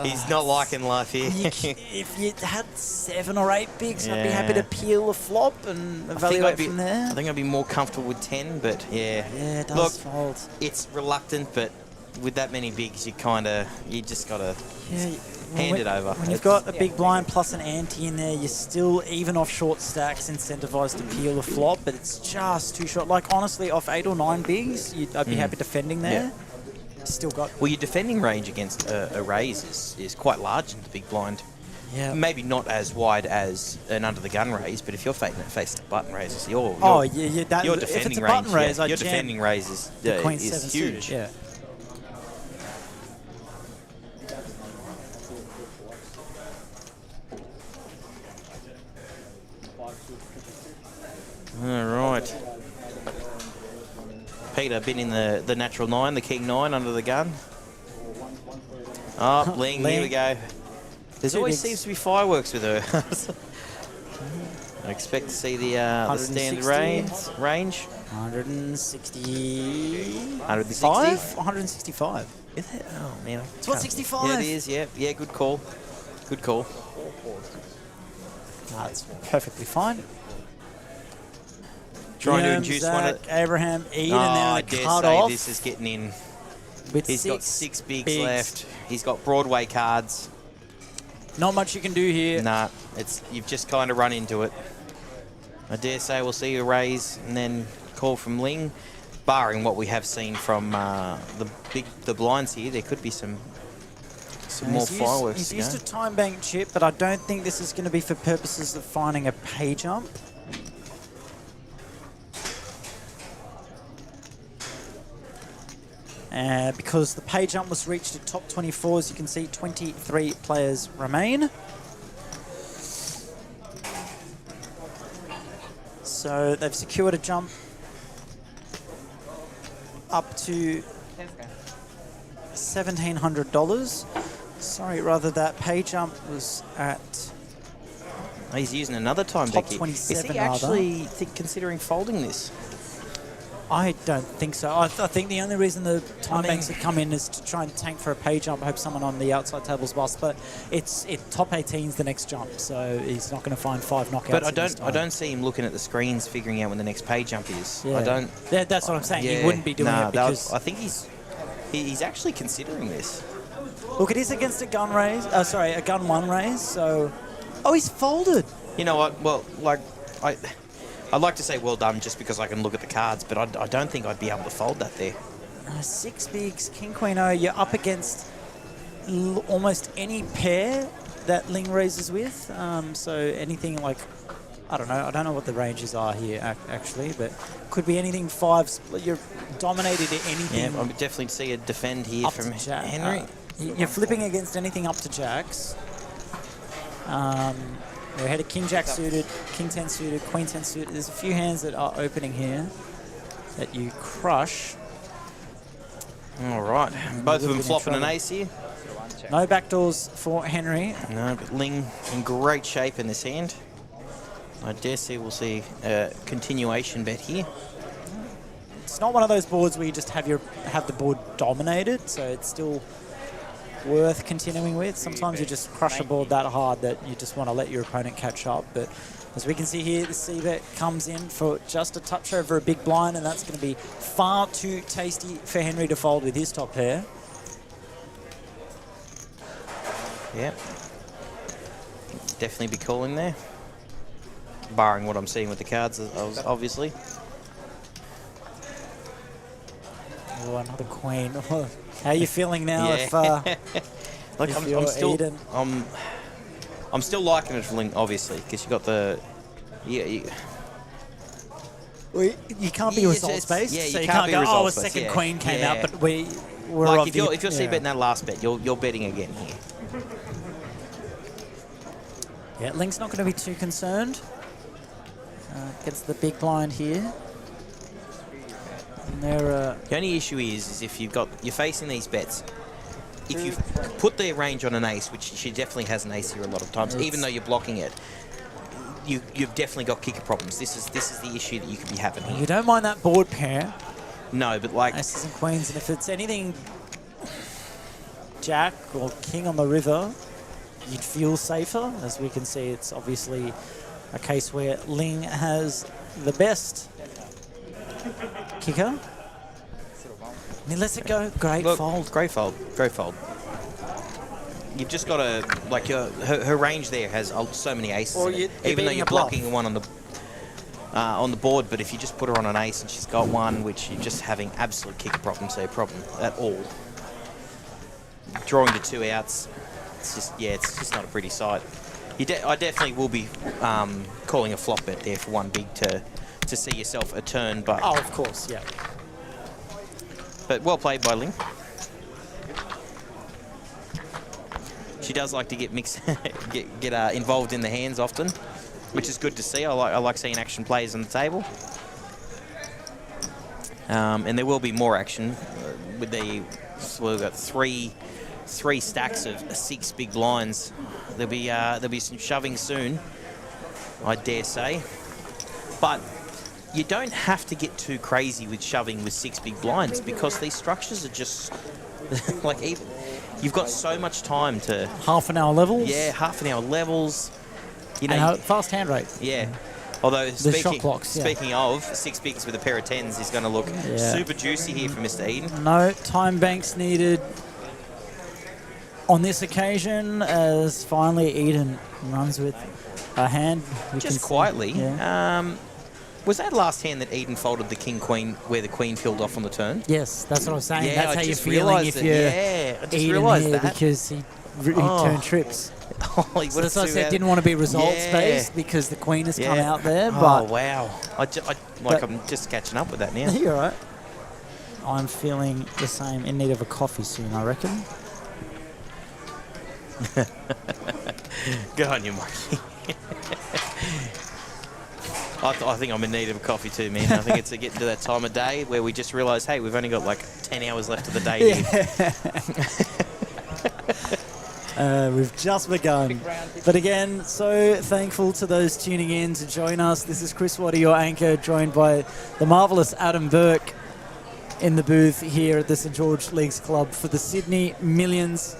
He's not liking life here. If you had 7 or 8 bigs, I'd be happy to peel a flop and evaluate from there. I think I'd be more comfortable with 10, but yeah. Yeah, it does fold. It's reluctant, but with that many bigs, you just got to hand it over. When you've got a big blind plus an ante in there, you're still, even off short stacks, incentivized to peel a flop, but it's just too short. Like, honestly, off 8 or 9 bigs, I'd be happy defending there. Yeah. Still got... Well, your defending range against a raise is quite large in the big blind. Yeah. Maybe not as wide as an under the gun raise, but if you're facing a button raise, your defending range, your defending raise is huge. Yeah. All right. Peter been in the natural 9, the king 9 under the gun. Oh, Ling, here we Ling. go. There Two always bigs. seems to be fireworks with her. I expect to see the standard 160. range. 160. 160? 165. Is it? Oh, man. It's 165. Yeah, it is, yeah. Yeah, good call. Good call. That's perfectly fine. Trying to Guillaume, induce Zach, one of... Abraham, Eden, Oh, and then I the dare cut say off. this is getting in. With He's got 6 bigs bigs. left. He's got Broadway cards. Not much you can do here. Nah, you've just kind of run into it. I dare say we'll see a raise and then call from Ling. Barring what we have seen from the blinds here, there could be some more fireworks. He's to used go. a time bank chip, but I don't think this is going to be for purposes of finding a pay jump. Because the pay jump was reached at top 24, as you can see, 23 players remain. So they've secured a jump up to $1,700. Sorry, rather that pay jump was at Oh, he's using another time top Becky. 27 Is he rather. actually considering folding this? I don't think so. I think the only reason the time banks have come in is to try and tank for a pay jump, hope someone on the outside table's boss. But it's top 18's the next jump, so he's not going to find 5 knockouts. But in this time. I don't see him looking at the screens, figuring out when the next pay jump is. Yeah. I don't. Yeah, that's what I'm saying. Yeah, He wouldn't be doing nah, it because I think he's actually considering this. look, it is against a gun raise. A gun 1 raise. So, oh, he's folded. You know what? Well, like I'd like to say well done just because I can look at the cards, but I don't think I'd be able to fold that there. 6 bigs, King Queen O. You're up against almost any pair that Ling raises with. So anything like, I don't know what the ranges are here actually, but could be anything 5. You're dominated at anything. Yeah, I would definitely see a defend here up from to Jack. Henry. You're flipping against anything up to Jacks. We're ahead of King Jack suited, King 10 suited, Queen 10 suited. There's a few hands that are opening here that you crush. All right, both of them in flopping an trouble. ace here. No backdoors for Henry. No, but Ling in great shape in this hand. I dare say we'll see a continuation bet here. It's not one of those boards where you just have the board dominated, so it's still worth continuing with. Sometimes you just crush a board that hard that you just want to let your opponent catch up. But as we can see here, the C-bet comes in for just a touch over a big blind, and that's going to be far too tasty for Henry to fold with his top pair. Yeah, definitely be calling there. Barring what I'm seeing with the cards, obviously. Oh, another queen. How are you feeling now? Yeah. If Look, if I'm you're still, Eden? I'm still liking it for Ling, obviously, because you got the, Well, you can't be Yeah, results based. yeah, you so you can't can't be go, oh, a results-based, second yeah. queen came Yeah. out, but we're like of if you're the, C betting that last bet, you're betting again here. Yeah, Ling's not going to be too concerned against the big blind here. And they're, The only issue is if you're facing these bets. If you put the range on an ace, which she definitely has an ace here a lot of times, even though you're blocking it, you've definitely got kicker problems. This is the issue that you could be having here. you don't mind that board pair, No, but like aces and queens, and if it's anything Jack or King on the river, you'd feel safer. As we can see, it's obviously a case where Ling has the best kicker. And he lets it go. Great look, fold. great fold, great fold. You've just got to like her range there has so many aces, Or in you're it, even though beating you're a bluff. blocking one on the board. But if you just put her on an ace and she's got one, which you're just having absolute kicker problems, no problem at all. Drawing the 2 outs, it's just not a pretty sight. I definitely will be calling a flop bet there for one big to see yourself a turn, but Oh, of course, yeah. but well played by Ling. She does like to get mixed, get involved in the hands often, which is good to see. I like seeing action plays on the table, and there will be more action with the. So we've got three 3 stacks of 6 big blinds. There'll be some shoving soon, I dare say. But you don't have to get too crazy with shoving with 6 big blinds because these structures are just like even. You've got so much time to half an hour levels. Yeah, half an hour levels. You know, and fast hand rate. Yeah. Although shot clocks, yeah. speaking of 6 bigs with a pair of 10s is going to look super juicy here for Mr. Eden. No time banks needed on this occasion, as finally Eden runs with a hand. Just quietly. Yeah. Was that last hand that Eden folded the king-queen where the queen peeled off on the turn? Yes, that's what I was saying. Yeah, that's I how you're just feeling realised if it. you're Yeah, I just Eden realised here that. because he turned trips. Oh, So that's why I said didn't want to be results-based because the queen has come out there. But wow. I'm just catching up with that now. you're right. I'm feeling the same, in need of a coffee soon, I reckon. Good on you, Mikey. I think I'm in need of a coffee too, man. I think it's getting to that time of day where we just realise, hey, we've only got like 10 hours left of the day here. We've just begun. But again, so thankful to those tuning in to join us. This is Chris Waddy, your anchor, joined by the marvellous Adam Burke in the booth here at the St George Leagues Club for the Sydney Millions.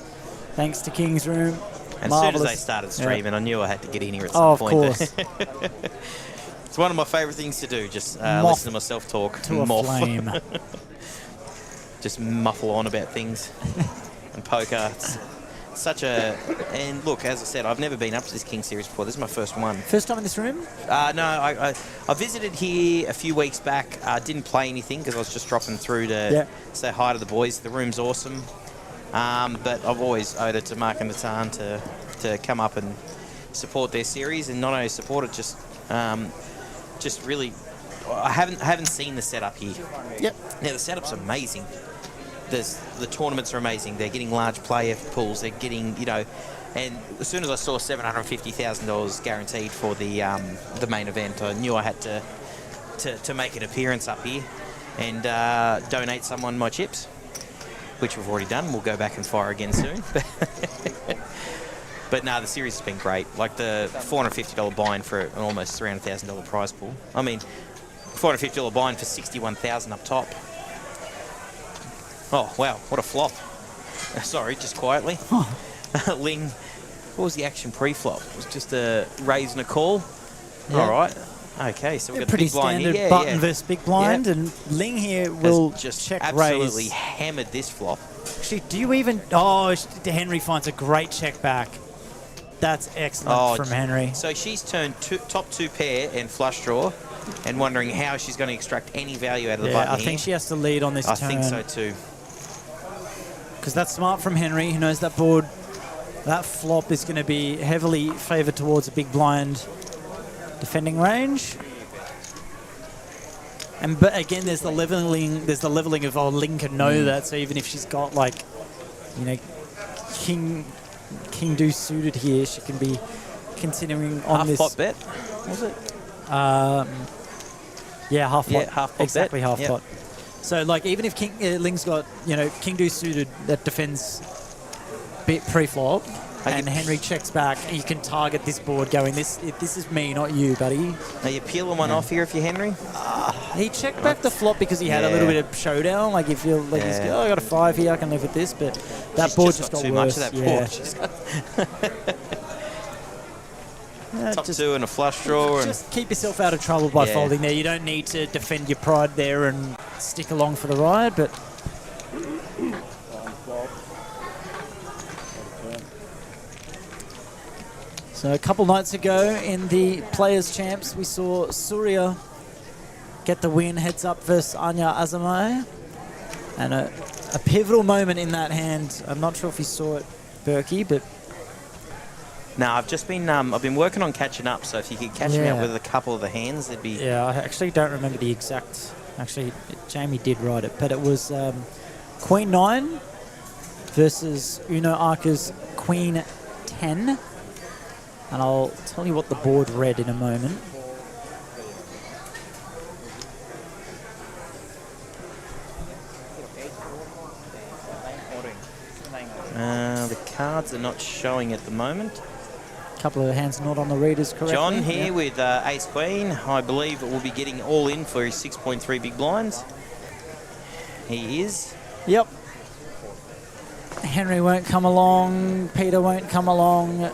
Thanks to King's Room. And as soon as they started streaming, I knew I had to get in here at some of point. Course. It's one of my favourite things to do, just listen to myself talk. To a flame. Just muffle on about things and poker. It's such a... And look, as I said, I've never been up to this King Series before. This is my first one. First time in this room? No, I visited here a few weeks back. Didn't play anything because I was just dropping through to say hi to the boys. The room's awesome. But I've always owed it to Mark and Natan to come up and support their series, and not only support it, just really, I haven't seen the setup here. Yep. Now the setup's amazing. The tournaments are amazing. They're getting large player pools. They're getting, and as soon as I saw $750,000 guaranteed for the main event, I knew I had to make an appearance up here and donate someone my chips, which we've already done. We'll go back and fire again soon. But no, the series has been great. Like the $450 buy-in for an almost $300,000 prize pool. I mean, $450 buy-in for $61,000 up top. Oh, wow, what a flop. Sorry, just quietly. Ling, what was the action pre-flop? It was just a raise and a call. Yeah. All right. Okay, so we've got pretty the big blind standard here. button versus big blind, and Ling here will just check absolutely raise. hammered this flop. Actually, do you even... Oh, Henry finds a great check back. That's excellent from Henry. So she's turned top 2 pair and flush draw and wondering how she's going to extract any value out of the button I think she has to lead on this I turn. think so too. Because that's smart from Henry. He knows that board, that flop is going to be heavily favoured towards a big blind defending range. But again, there's the leveling. There's the leveling of Ling can know that. So even if she's got King Deuce suited here, she can be continuing on this. Half pot bet, was it? Yeah, half pot. Yeah, half pot exactly bet. half Yep. pot. So even if Ling's got King Deuce suited that defends bit pre-flop, and Henry checks back, you can target this board going, this is me, not you, buddy. Are you peeling one off here if you're Henry? He checked back the flop because he had a little bit of showdown. Like if you're like, I got a 5 here, I can live with this, but that board just got too worse. much of that board. Top 2 and a flush draw. Just keep yourself out of trouble by folding there. You don't need to defend your pride there and stick along for the ride, but... So a couple nights ago in the Players' Champs, we saw Surya get the win, heads up versus Anya Azamai. And a pivotal moment in that hand. I'm not sure if you saw it, Berkey, but... No, I've been working on catching up, so if you could catch me up with a couple of the hands, it'd be... Yeah, I actually don't remember the exact... Actually, Jamie did write it, but it was Queen 9 versus Uno Arca's Queen 10. And I'll tell you what the board read in a moment. cards. They're not showing at the moment. Couple of hands not on the readers correctly. John here Yeah. with Ace Queen. I believe will be getting all in for his 6.3 big blinds. He is. Yep. Henry won't come along. Peter won't come along.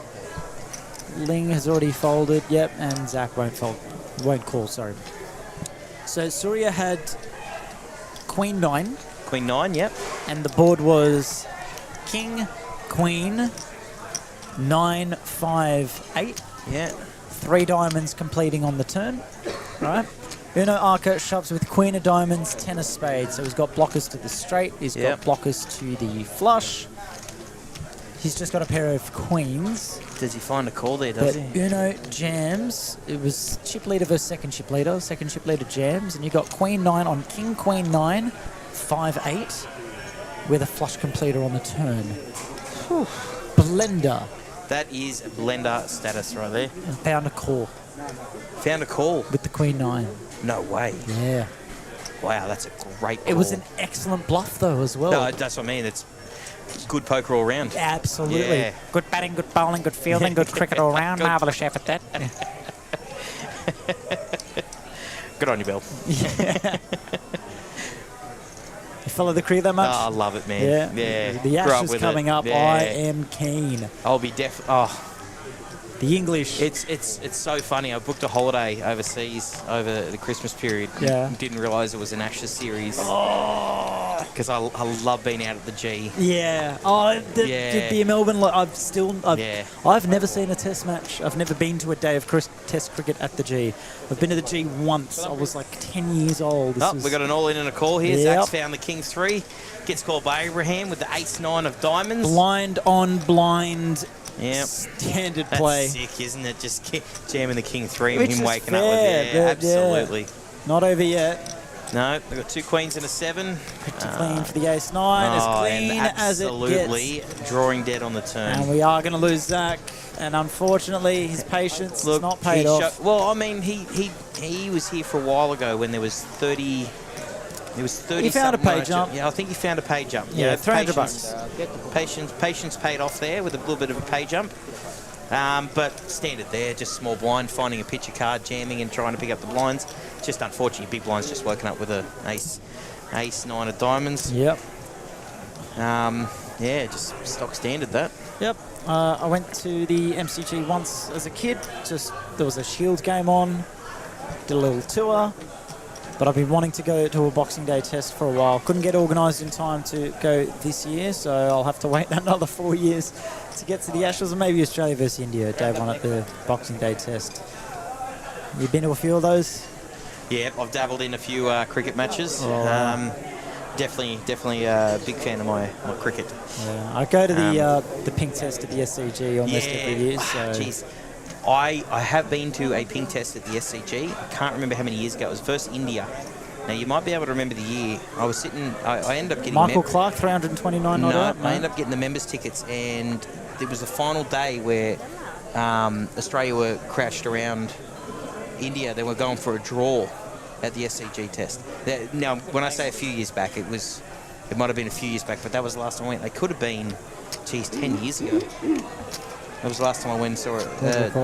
Ling has already folded. Yep, and Zach won't fold. Won't call. Sorry. So Surya had Queen 9, Queen 9, yep. and the board was King, Queen, 9, 5, 8. Yeah. 3 diamonds completing on the turn. Right. Uno Arca shoves with Queen of Diamonds, 10 of Spades. So he's got blockers to the straight. He's Yep. got blockers to the flush. He's just got a pair of queens. Does he find a call there, does But he? Uno jams. It was chip leader versus second chip leader. Second chip leader jams. And you got Queen 9 on King Queen 9, 5, 8. With a flush completer on the turn. Whew. Blender. That is blender status right there. And found a call Found a call. with the Queen 9. No way. Yeah. Wow, that's a great call. It was an excellent bluff though as well. No, that's what I mean. It's good poker all round. Absolutely. Yeah. Good batting, good bowling, good fielding, good cricket all round. Marvellous effort that. Good on you, Bill. You follow the crew that much? Oh, I love it, man. Yeah. The Grew up Ashes with coming it. up. Yeah. I am keen. I'll be The English. It's so funny. I booked a holiday overseas over the Christmas period. Yeah. Didn't realise it was an Ashes series. Because I love being out at the G. Yeah. Yeah. The Melbourne. Yeah. I've never seen a Test match. I've never been to a day of Test cricket at the G. I've been to the G once. I was like 10 years old. We got an all-in and a call here. Yep. Zach's found the King 3. Gets called by Abraham with the Ace-9 of diamonds. blind on blind. Yep. Standard That's play. sick, isn't it? Just jamming the King 3 Which and him is waking up fair, with it. but yeah. Absolutely. Not over yet. No, we've got 2 queens and a 7. Pretty clean for the Ace 9. As clean and as it absolutely gets. drawing dead on the turn. And we are going to lose Zach. And unfortunately, his patience Look, is not paid he off. well, I mean, he was here for a while ago when there was 30. There was 30. He found a something pay like that. jump. Yeah, I think he found a pay jump. Yeah, patience- $300. Patience paid off there with a little bit of a pay jump. But standard there, just small blind, finding a picture card, jamming and trying to pick up the blinds. Just unfortunately, big blind's just woken up with a ace 9 of diamonds. Yep. Yeah, just stock standard that. Yep. I went to the MCG once as a kid. Just there was a Shield game on. Did a little tour. But I've been wanting to go to a Boxing Day test for a while. Couldn't get organised in time to go this year, so I'll have to wait another 4 years to get to the Ashes, or maybe Australia versus India. Day one at the Boxing Day test. You been to a few of those? Yeah, I've dabbled in a few cricket matches. Oh. Definitely a big fan of my cricket. Yeah, I go to the pink test at the SCG almost every year. So. Jeez. I have been to a ping test at the SCG. I can't remember how many years ago. It was versus India. Now, you might be able to remember the year. I was sitting... I ended up getting... Michael Clark, 329 not out. I ended up getting the members' tickets, and it was the final day where Australia were crouched around India. They were going for a draw at the SCG test. Now, when I say a few years back, it might have been a few years back, but that was the last time I went. They could have been, 10 years ago. That was the last time I went and saw a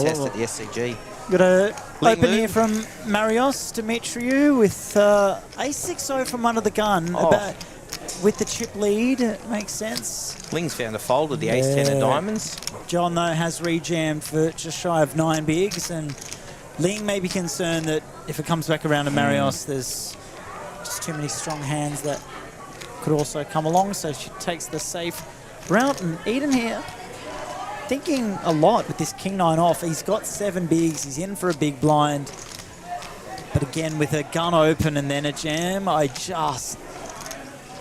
test at the SCG. Got a Ling open Lu. here from Marios Demetriou with A6-0 from under the gun. Oh. With the chip lead, it makes sense. Ling's found a fold with the ace-10 of diamonds. John, though, has rejammed for just shy of 9 bigs, and Ling may be concerned that if it comes back around to Marios, there's just too many strong hands that could also come along, so she takes the safe route. And Eden here thinking a lot with this King 9 off. He's got 7 bigs. He's in for a big blind. But again, with a gun open and then a jam, I don't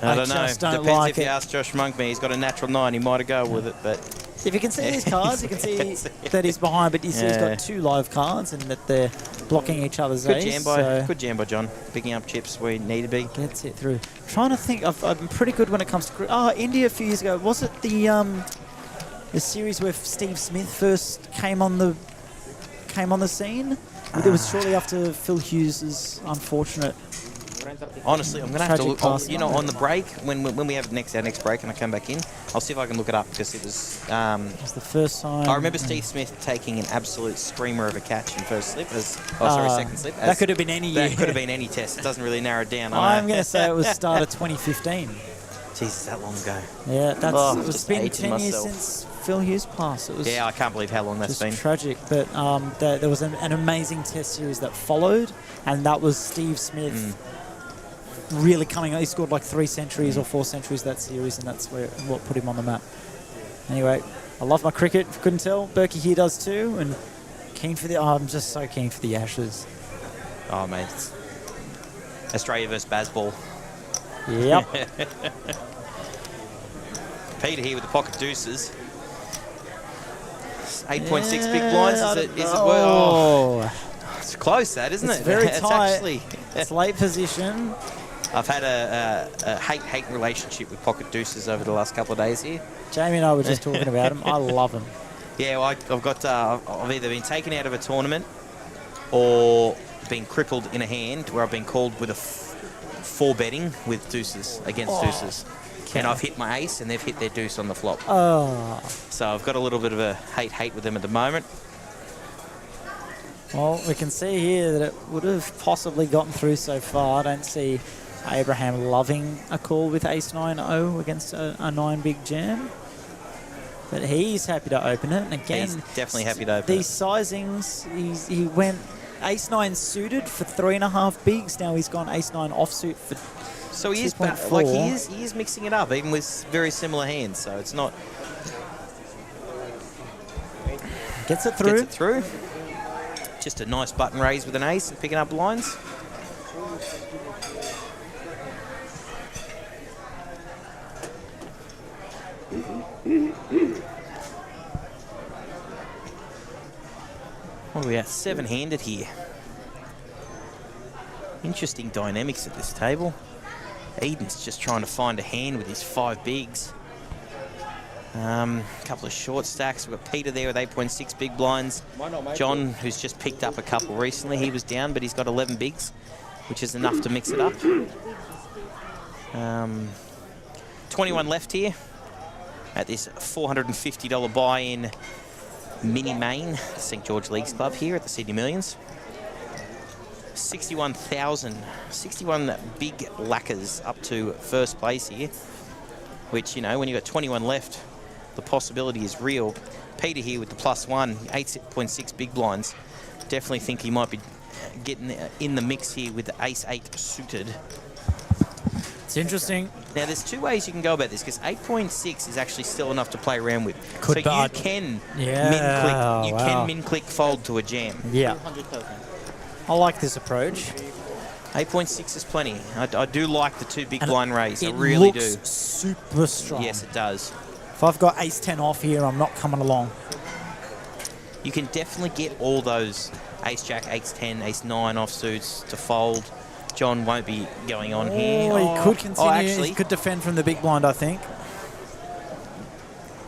know. just don't Depends like if you it. ask Josh Monkme. He's got a natural 9. He might have go with it, but... If you can see his cards, you can see that he's behind, but you see he's got 2 live cards and that they're blocking each other's Good ace. jam by good jam by John. Picking up chips where he need to be. Gets it through. Trying to think, I'm pretty good when it comes to... India a few years ago. Was it the series where Steve Smith first came on the scene? It was shortly after Phil Hughes' unfortunate Honestly, I'm going to have to Tragic look. pass. You know, on the break, when we have our next break and I come back in, I'll see if I can look it up because it was. It's the first time. I remember Steve Smith taking an absolute screamer of a catch in first slip. Second slip. That could have been any year. That could have been any test. It doesn't really narrow it down. I'm going to say it was start of 2015. Jesus, that long ago. Yeah, it's just been aging 10 years myself. since Phil Hughes passed. It was Yeah, I can't believe how long that's just been. tragic. But there was an amazing test series that followed, and that was Steve Smith really coming out. He scored like 3 centuries or 4 centuries that series, and that's what put him on the map. Anyway, I love my cricket. If you couldn't tell, Berkey here does too, and keen for the. I'm just so keen for the Ashes. Oh, mate. Australia versus Bazball. Yep. Peter here with the pocket deuces. 8.6 big blinds. Is it well? Oh, it's close, that isn't It's it? very It's tight. actually. It's late position. I've had a hate relationship with pocket deuces over the last couple of days here. Jamie and I were just talking about him. I love him. Yeah, well, I've either been taken out of a tournament or been crippled in a hand where I've been called with a 4 betting with deuces against deuces. And I've hit my ace and they've hit their deuce on the flop. Oh. So I've got a little bit of a hate with them at the moment. Well, we can see here that it would have possibly gotten through so far. I don't see Abraham loving a call with ace-9-0 against a 9 big jam. But he's happy to open it. And again, He's definitely happy to open these sizings, he went ace-9 suited for 3.5 bigs. Now he's gone ace-9 offsuit for So he is 2.4. like he is mixing it up, even with very similar hands. So it's not Gets it through. gets it through. Just a nice button raise with an ace and picking up lines. What are we at? 7-handed here. Interesting dynamics at this table. Eden's just trying to find a hand with his 5 bigs. A couple of short stacks. We've got Peter there with 8.6 big blinds. John, who's just picked up a couple recently. He was down, but he's got 11 bigs, which is enough to mix it up. 21 left here at this $450 buy-in mini main, the St George Leagues Club here at the Sydney Millions. 61 big lacquers up to first place here, which, you know, when you've got 21 left, the possibility is real. Peter here with the +1, 8.6 big blinds. Definitely think he might be getting in the mix here with the ace-8 suited. It's interesting. Now, there's 2 ways you can go about this, because 8.6 is actually still enough to play around with. Could so but- you can Yeah, min-click. You wow. can min-click fold to a jam. Yeah. I like this approach. 8.6 is plenty. I do like the 2 big And blind raise. I it really looks do. super strong. Yes, it does. If I've got ace-10 off here, I'm not coming along. You can definitely get all those ace-jack, ace-10, ace-9 offsuits to fold. John won't be going on here. Oh, he could continue. actually, He could defend from the big blind, I think.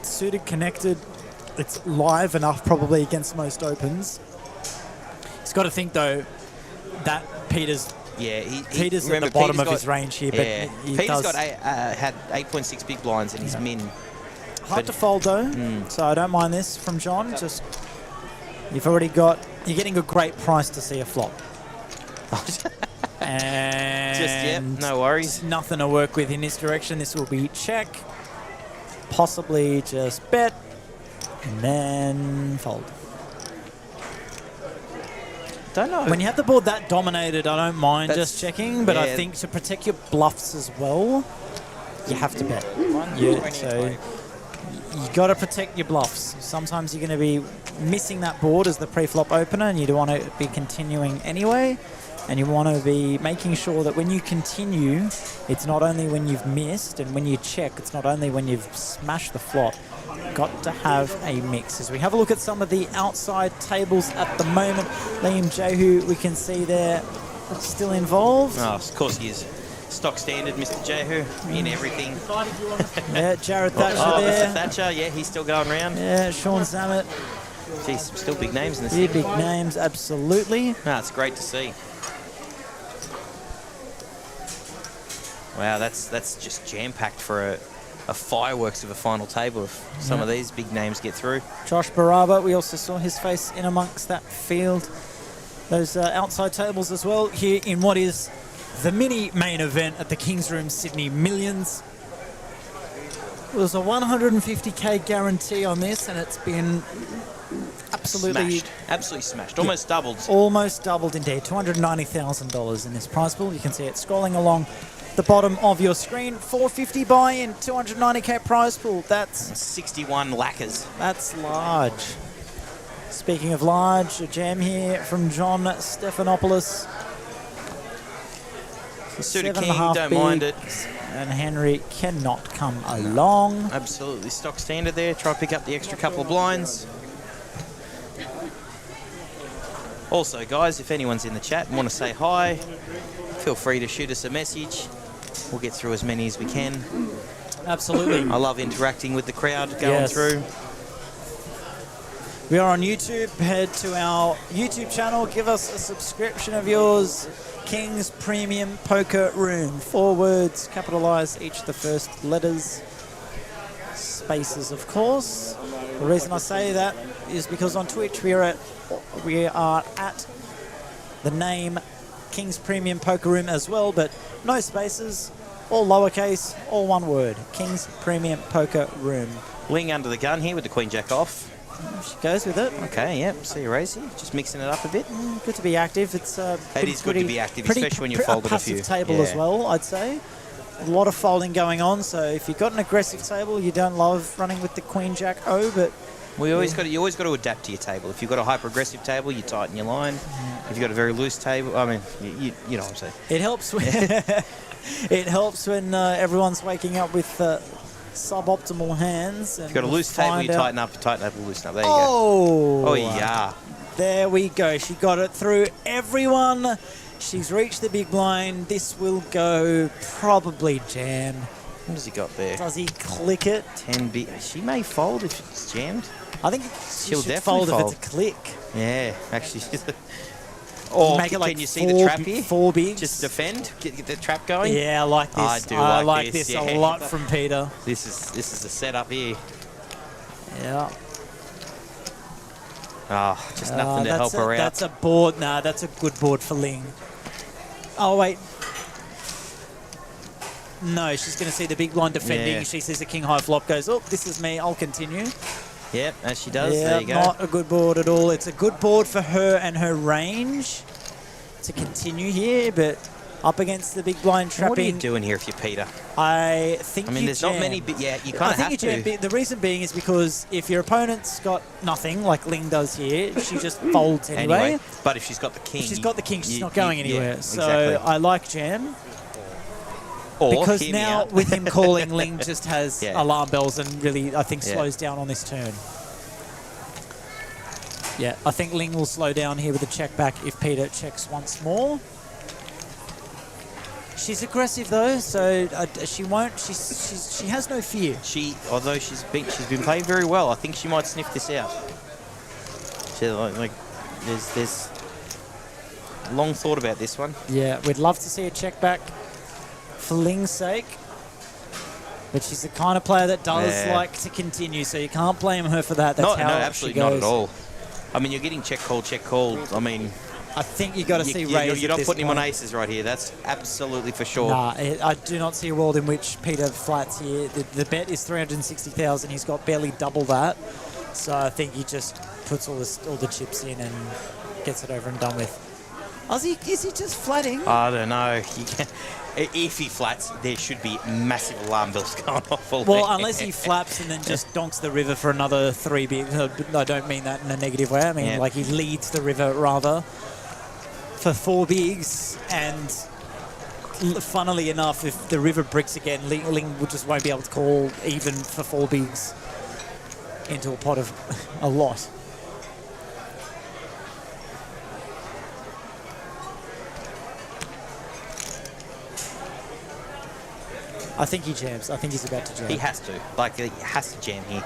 Suited, connected. It's live enough probably against most opens. He's got to think, though, that Peter's yeah, Peter's at remember, the bottom Peter's of his range here, but Yeah, he Peter's does had 8.6 big blinds in his min. hard but- to fold though, so I don't mind this from John. Just you're getting a great price to see a flop, and Just, yeah, no worries. nothing to work with in this direction. This will be check, possibly just bet, and then fold. Don't know. When you have the board that dominated, I don't mind That's- just checking, but I yeah. think to protect your bluffs as well, you have to bet. Yeah, so you got to protect your bluffs. Sometimes you're going to be missing that board as the pre-flop opener, and you don't want to be continuing anyway. And you want to be making sure that when you continue, it's not only when you've missed, and when you check, it's not only when you've smashed the flop. Got to have a mix. As we have a look at some of the outside tables at the moment, Liam Jehu, we can see there, still involved. Oh, of course he is. Stock standard, Mr. Jehu, in everything. Yeah, Jared Thatcher Mr. there. Thatcher, yeah, he's still going around. Yeah, Sean Zammit. Geez, some still big names in this Yeah, thing. big names, absolutely. No, it's great to see. Wow, that's just jam-packed for a fireworks of a final table if some of these big names get through. Josh Baraba, we also saw his face in amongst that field. Those outside tables as well here in what is the mini main event at the King's Room Sydney Millions. It was a 150k guarantee on this, and it's been absolutely smashed. Almost doubled. Almost doubled indeed. $290,000 in this prize pool. You can see it scrolling along the bottom of your screen. 450 buy-in, 290k prize pool. That's 61 lacquers. That's large. Speaking of large, a jam here from John Stephanopoulos. Suited King, don't mind it. And Henry cannot come along. Absolutely stock standard there. Try to pick up the extra couple of blinds. Also, guys, if anyone's in the chat and want to say hi, feel free to shoot us a message. We'll get through as many as we can. Absolutely. I love interacting with the crowd going through. We are on YouTube. Head to our YouTube channel. Give us a subscription of yours. King's Premium Poker Room. 4 words, capitalize each of the first letters. Spaces, of course. The reason I say that is because on Twitch we are at the name King's Premium Poker Room as well, but no spaces, all lowercase, all one word. King's Premium Poker Room. Ling under the gun here with the Queen Jack off. She goes with it. Okay, yep. See you, Racy. Just mixing it up a bit. Good to be active. It's it is good to be active, especially when you're folding a few. Passive table as well, I'd say. A lot of folding going on. So if you've got an aggressive table, you don't love running with the Queen Jack O, but you always got to adapt to your table. If you've got a hyper aggressive table, you tighten your line. If you've got a very loose table, I mean, you know what I'm saying. It helps when it helps when everyone's waking up with suboptimal hands. And if you've got a loose table, you tighten up, will loosen up. There you go. Oh, yeah. There we go. She got it through everyone. She's reached the big blind. This will go probably jam. What has he got there? Does he click it? 10B. She may fold if it's jammed. I think she'll definitely fold if it's a click. Yeah, actually. Or make it like can you see the trap here? 4 bigs. Just defend, get the trap going. Yeah, I like this. I like this a lot from Peter. This is a setup here. Yeah. Oh, just nothing to help her out. That's a board. Nah, that's a good board for Ling. Oh wait. No, she's going to see the big blind defending. Yeah. She sees the king high flop, goes, oh, this is me, I'll continue. Yep, as she does. Yeah, there you go. Not a good board at all. It's a good board for her and her range to continue here, but up against the big blind trapping. What are you doing here if you're Peter? I think there's jam. not many, but yeah, you kind of have to. The reason being is because if your opponent's got nothing, like Ling does here, she just folds anyway. But if she's got the king... If she's got the king, she's not going anywhere. Yeah, so exactly. I like jam. Or because now with him calling, Ling just has alarm bells and really, I think, slows down on this turn. Yeah, I think Ling will slow down here with a check back if Peter checks once more. She's aggressive though, so she won't. She has no fear. Although she's been playing very well, I think she might sniff this out. There's long thought about this one. Yeah, we'd love to see a check back for Ling's sake, but she's the kind of player that does like to continue, so you can't blame her for that. That's how absolutely she goes. not at all. I mean, you're getting check called. I mean, I think you got to see raise. You're not putting him on aces right here. That's absolutely for sure. Nah, I do not see a world in which Peter flats here. The bet is 360,000. He's got barely double that, so I think he just puts all the chips in and gets it over and done with. Is he just flatting? I don't know. If he flats, there should be massive alarm bells going off. Well, unless he flaps and then just donks the river for another 3 bigs. I don't mean that in a negative way. I mean like he leads the river rather for 4 bigs. And funnily enough, if the river bricks again, Ling just won't be able to call even for 4 bigs into a pot of a lot. I think he jams. I think he's about to jam. He has to. He has to jam here.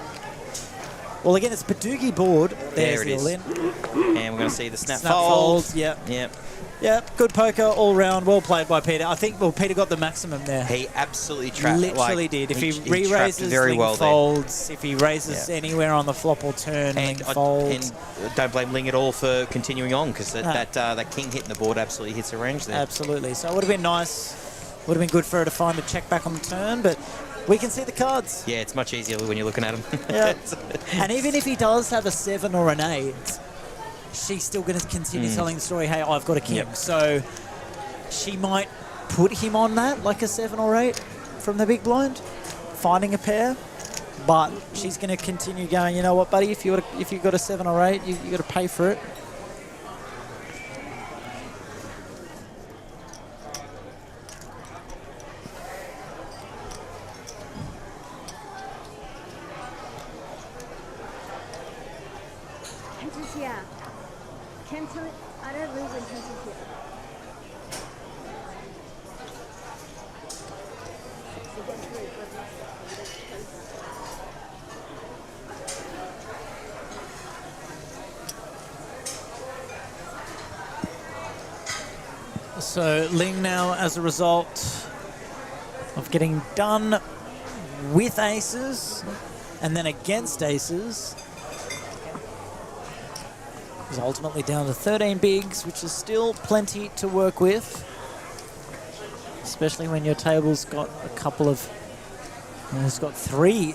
Well, again, it's Padugi board. There it is. All-in. And we're going to see the snap fold. Yep. Yep, good poker all round. Well played by Peter. I think, well, Peter got the maximum there. He absolutely trapped. Literally did. If he trapped re-raises, very Ling well there. folds. If he raises anywhere on the flop or turn, Ling folds. And don't blame Ling at all for continuing on, because that king hitting the board absolutely hits the range there. Absolutely. So it would have been nice. Would have been good for her to find the check back on the turn, but we can see the cards. Yeah, it's much easier when you're looking at them. Yeah. And even if he does have a 7 or an 8, she's still going to continue telling the story, hey, I've got a king. Yep. So she might put him on that, like a 7 or 8 from the big blind, finding a pair. But she's going to continue going, you know what, buddy, if you got a 7 or 8, you got to pay for it. Enters here. Cancel. I don't lose in cancels here. So Ling now, as a result of getting done with aces and then against aces, is ultimately down to 13 bigs, which is still plenty to work with, especially when your table's got a couple of, it's got 3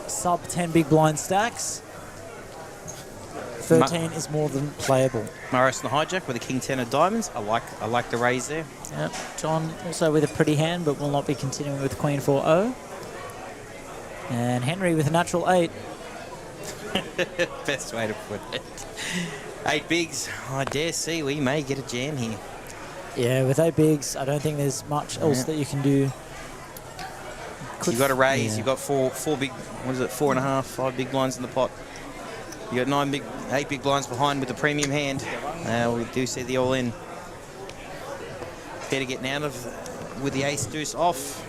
sub 10 big blind stacks. 13 is more than playable. Marios and the hijack with a king 10 of diamonds. I like the raise there. Yep. John also with a pretty hand, but will not be continuing with Queen 4-0. And Henry with a natural 8. Best way to put it. 8 bigs. I dare see we may get a jam here. Yeah, with 8 bigs, I don't think there's much else that you can do. So you got a raise. You got four big. What is it? 4.5, 5 big blinds in the pot. You got 8 big blinds behind with the premium hand. We do see the all in. Better getting out of with the ace deuce off.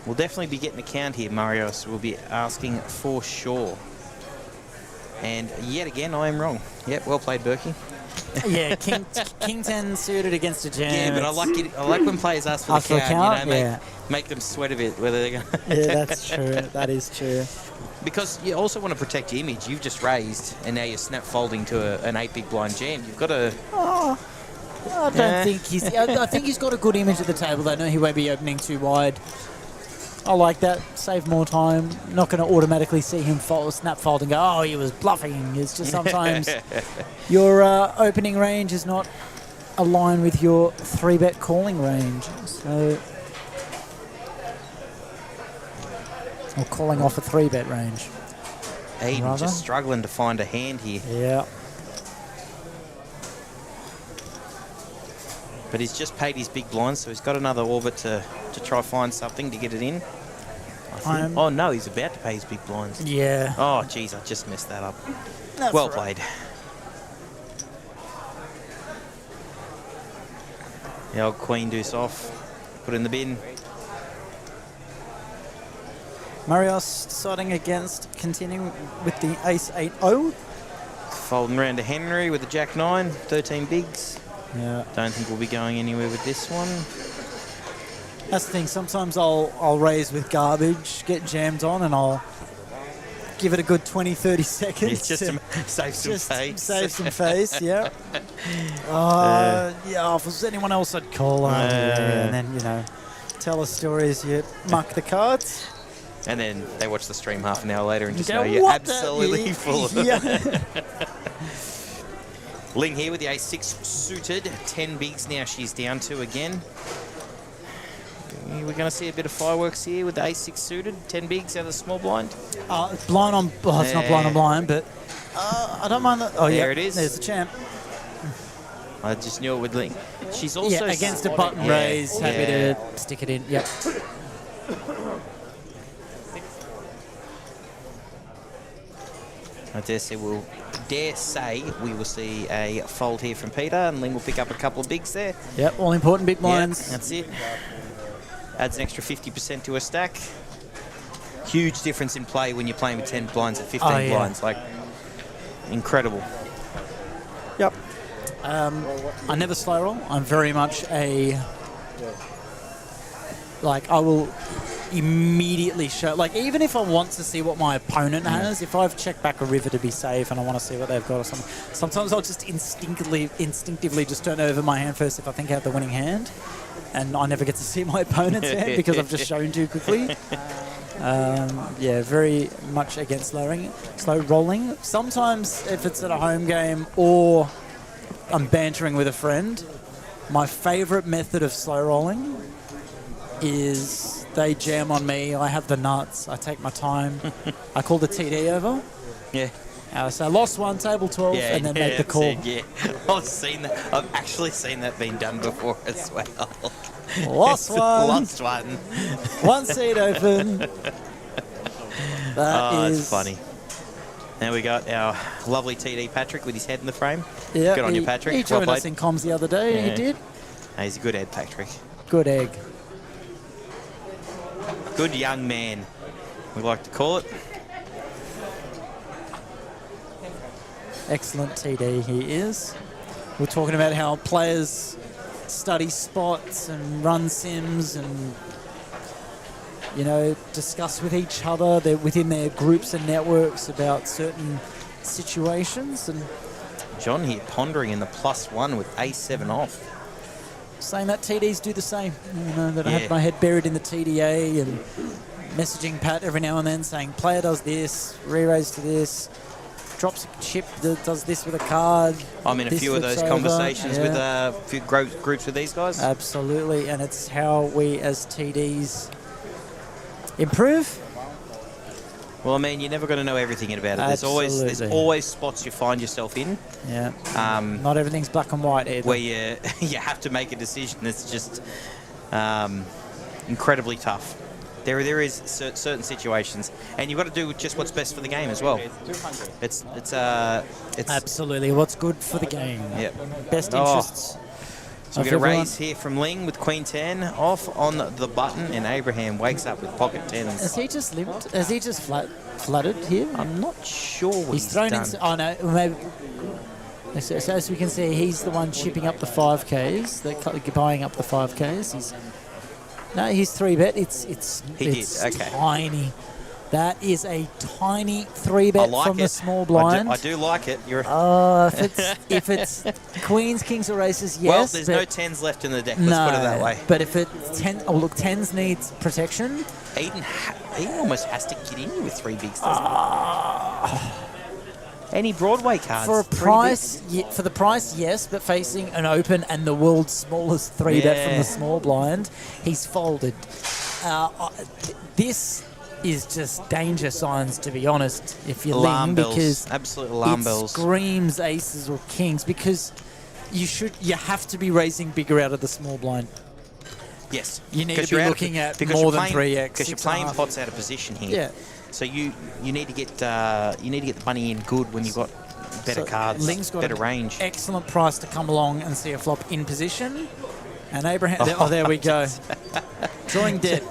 We'll definitely be getting a count here, Marios. We'll be asking for sure. And yet again, I am wrong. Yep, well played, Berkey. Yeah, King 10 suited against a jam. Yeah, but I like when players ask for the count. You know, make them sweat a bit. Whether they're going. Yeah, that's true. That is true. Because you also want to protect your image. You've just raised, and now you're snap folding to an 8 big blind jam. You've got to. Oh, I don't think he's. I think he's got a good image at the table. I know he won't be opening too wide. I like that. Save more time. Not going to automatically see him snap fold and go, oh, he was bluffing. It's just sometimes your opening range is not aligned with your 3-bet calling range. So, or calling off a 3-bet range. Aiden just struggling to find a hand here. Yeah. But he's just paid his big blind, so he's got another orbit to try find something to get it in. Oh, no, he's about to pay his big blinds. Yeah. Oh, geez, I just messed that up. That's well right. played. The old queen deuce off. Put in the bin. Marios deciding against continuing with the ace 8-0. Folding around to Henry with the jack 9, 13 bigs. Yeah. Don't think we'll be going anywhere with this one. That's the thing. Sometimes I'll raise with garbage, get jammed on, and I'll give it a good 20, 30 seconds. Yeah, just to save some face. Save some face, yeah. Yeah, if it was anyone else, I'd call and then, you know, tell us stories, you muck the cards. And then they watch the stream half an hour later and just go, know you're "What absolutely full of it. Yeah. Ling here with the ace 6 suited. 10 bigs now she's down to again. We're going to see a bit of fireworks here with the ace 6 suited. 10 bigs out of the small blind. Blind on... Oh, it's not blind on blind, but I don't mind that. Oh, there yeah, it is. There's the champ. I just knew it would Ling. She's also... Yeah, against a button raise. Happy to stick it in. Yep. I dare say we will see a fold here from Peter, and Ling will pick up a couple of bigs there. Yep, all important big blinds. Yep, that's it. Adds an extra 50% to a stack. Huge difference in play when you're playing with 10 blinds and 15 blinds. Like, incredible. Yep. I never slow roll. I'm very much a... Like, I will immediately show... Like, even if I want to see what my opponent has, if I've checked back a river to be safe and I want to see what they've got or something, sometimes I'll just instinctively just turn over my hand first if I think I have the winning hand. And I never get to see my opponent's hand because I've just shown too quickly. Yeah, very much against slow rolling. Sometimes if it's at a home game or I'm bantering with a friend, my favorite method of slow rolling is they jam on me, I have the nuts, I take my time, I call the TD over. Yeah. So lost one, table 12, and then make the call. Yeah, I've actually seen that being done before as well. Lost one. Lost one. One seat open. That's funny. Now we got our lovely TD Patrick with his head in the frame. Yeah, Good on you, Patrick. He Well joined us played. in comms the other day, Yeah. he did. He's a good egg, Patrick. Good egg. Good young man, we like to call it. Excellent TD he is. We're talking about how players study spots and run sims and, you know, discuss with each other within their groups and networks about certain situations. And John here pondering in the +1 with A7 off. saying that TDs do the same. You know, that I Yeah. had my head buried in the TDA and messaging Pat every now and then saying, player does this, re-raise to this, drops a chip that does this with a card. I'm in a this few of flips those over. conversations with Yeah. a few groups with these guys. Absolutely, and it's how we as TDs improve. Well, I mean, you're never going to know everything about it. There's Absolutely. always spots you find yourself in Yeah. Not everything's black and white either. where you you have to make a decision that's just incredibly tough. There is certain situations, and you've got to do just what's best for the game as well. It's Absolutely, what's good for the game. Yep. Best Oh. interests. So we of get a everyone. raise here from Ling with Queen 10 off on the button, and Abraham wakes up with pocket Has 10s. he just limped? Has he just flooded here? I'm not sure what He's thrown done. in. Oh no, maybe. So as we can see, he's the one chipping up the 5Ks. They're buying up the 5Ks. He's 3-bet. It's He did, it's okay. tiny. That is a tiny 3-bet I like from it. the small blind. I do like it. You're If it's queens, kings, or aces, yes. well, there's but no 10s left in the deck. Let's put it that way. But if it's 10, oh look, 10s needs protection. Eden almost has to get in with 3 bigs, doesn't he? Any Broadway cards? For a 3 price, for the price, yes, but facing an open and the world's smallest 3-bet from Yeah. the small blind, he's folded. This is just danger signs, to be honest, if you're Alarm Ling, bells. because Absolute alarm it bells. screams aces or kings, because you have to be raising bigger out of the small blind. Yes. You need to 'Cause be you're out of- looking at because more you're than playing- 3x, Because you're 6.5. playing pots out of position here. Yeah. So you need to get the money in good when you've got better So cards, Ling's got better an range. excellent price to come along and see a flop in position. And Abraham, there we go. Drawing dead.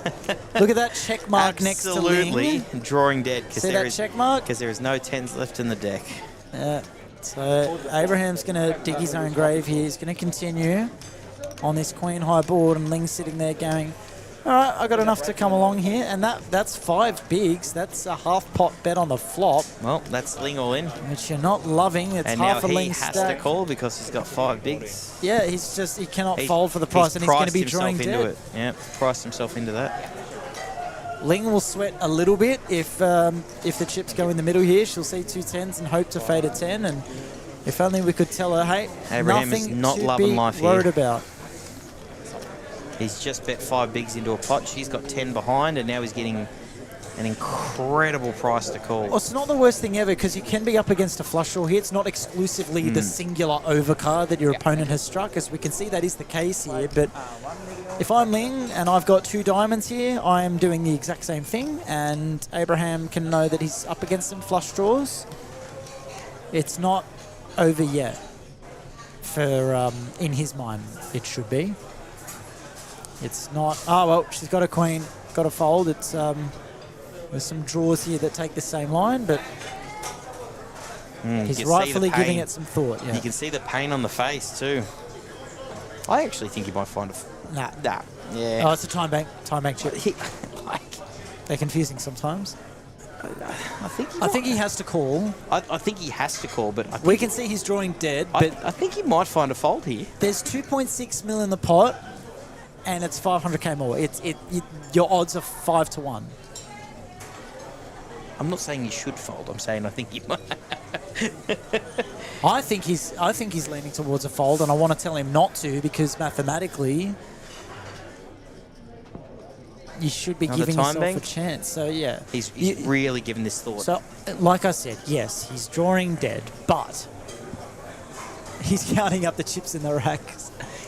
Look at that check mark next to Absolutely Ling. drawing dead because See that check mark? there is no 10s left in the deck. Yeah. So Abraham's going to dig his own grave here. He's going to continue on this queen high board, and Ling's sitting there going, all right, I got enough to come along here, and that's 5 bigs. That's a half pot bet on the flop, Well, that's Ling all in, which you're not loving. It's and now half a he Ling has stack. to call because he's got 5 bigs. Yeah, he cannot fold for the price, and he's going to be drawing into dead. it. Yeah, priced himself into that. Ling will sweat a little bit if the chips go in the middle here. She'll see 2 10s and hope to fade a 10. And if only we could tell her, hey, Abraham is nothing not to loving be life worried here. about. He's just bet 5 bigs into a pot. She's got 10 behind, and now he's getting an incredible price to call. Well, it's not the worst thing ever because you can be up against a flush draw here. It's not exclusively the singular overcard that your opponent has struck, as we can see that is the case here. But if I'm Ling and I've got 2 diamonds here, I am doing the exact same thing, and Abraham can know that he's up against some flush draws. It's not over yet. For in his mind, it should be. It's not. Oh well, she's got a queen, got a fold. It's there's some draws here that take the same line, but He's you see the rightfully giving pain. it some thought. Yeah. You can see the pain on the face too. I actually think he might find a... Nah. Nah. Yeah. Oh, it's a time bank chip. Like, They're confusing sometimes. I think he has to call. I think he has to call, but We can see he's drawing dead, but I think he might find a fold here. there's 2.6 mil in the pot, and it's 500k more. Your odds are 5 to 1. I'm not saying he should fold. I'm saying I think he might. I think he's leaning towards a fold, and I want to tell him not to because mathematically, you should be Another giving time yourself bank? a chance. So yeah, He's You- really given this thought. So, like I said, yes, he's drawing dead, but he's counting up the chips in the rack.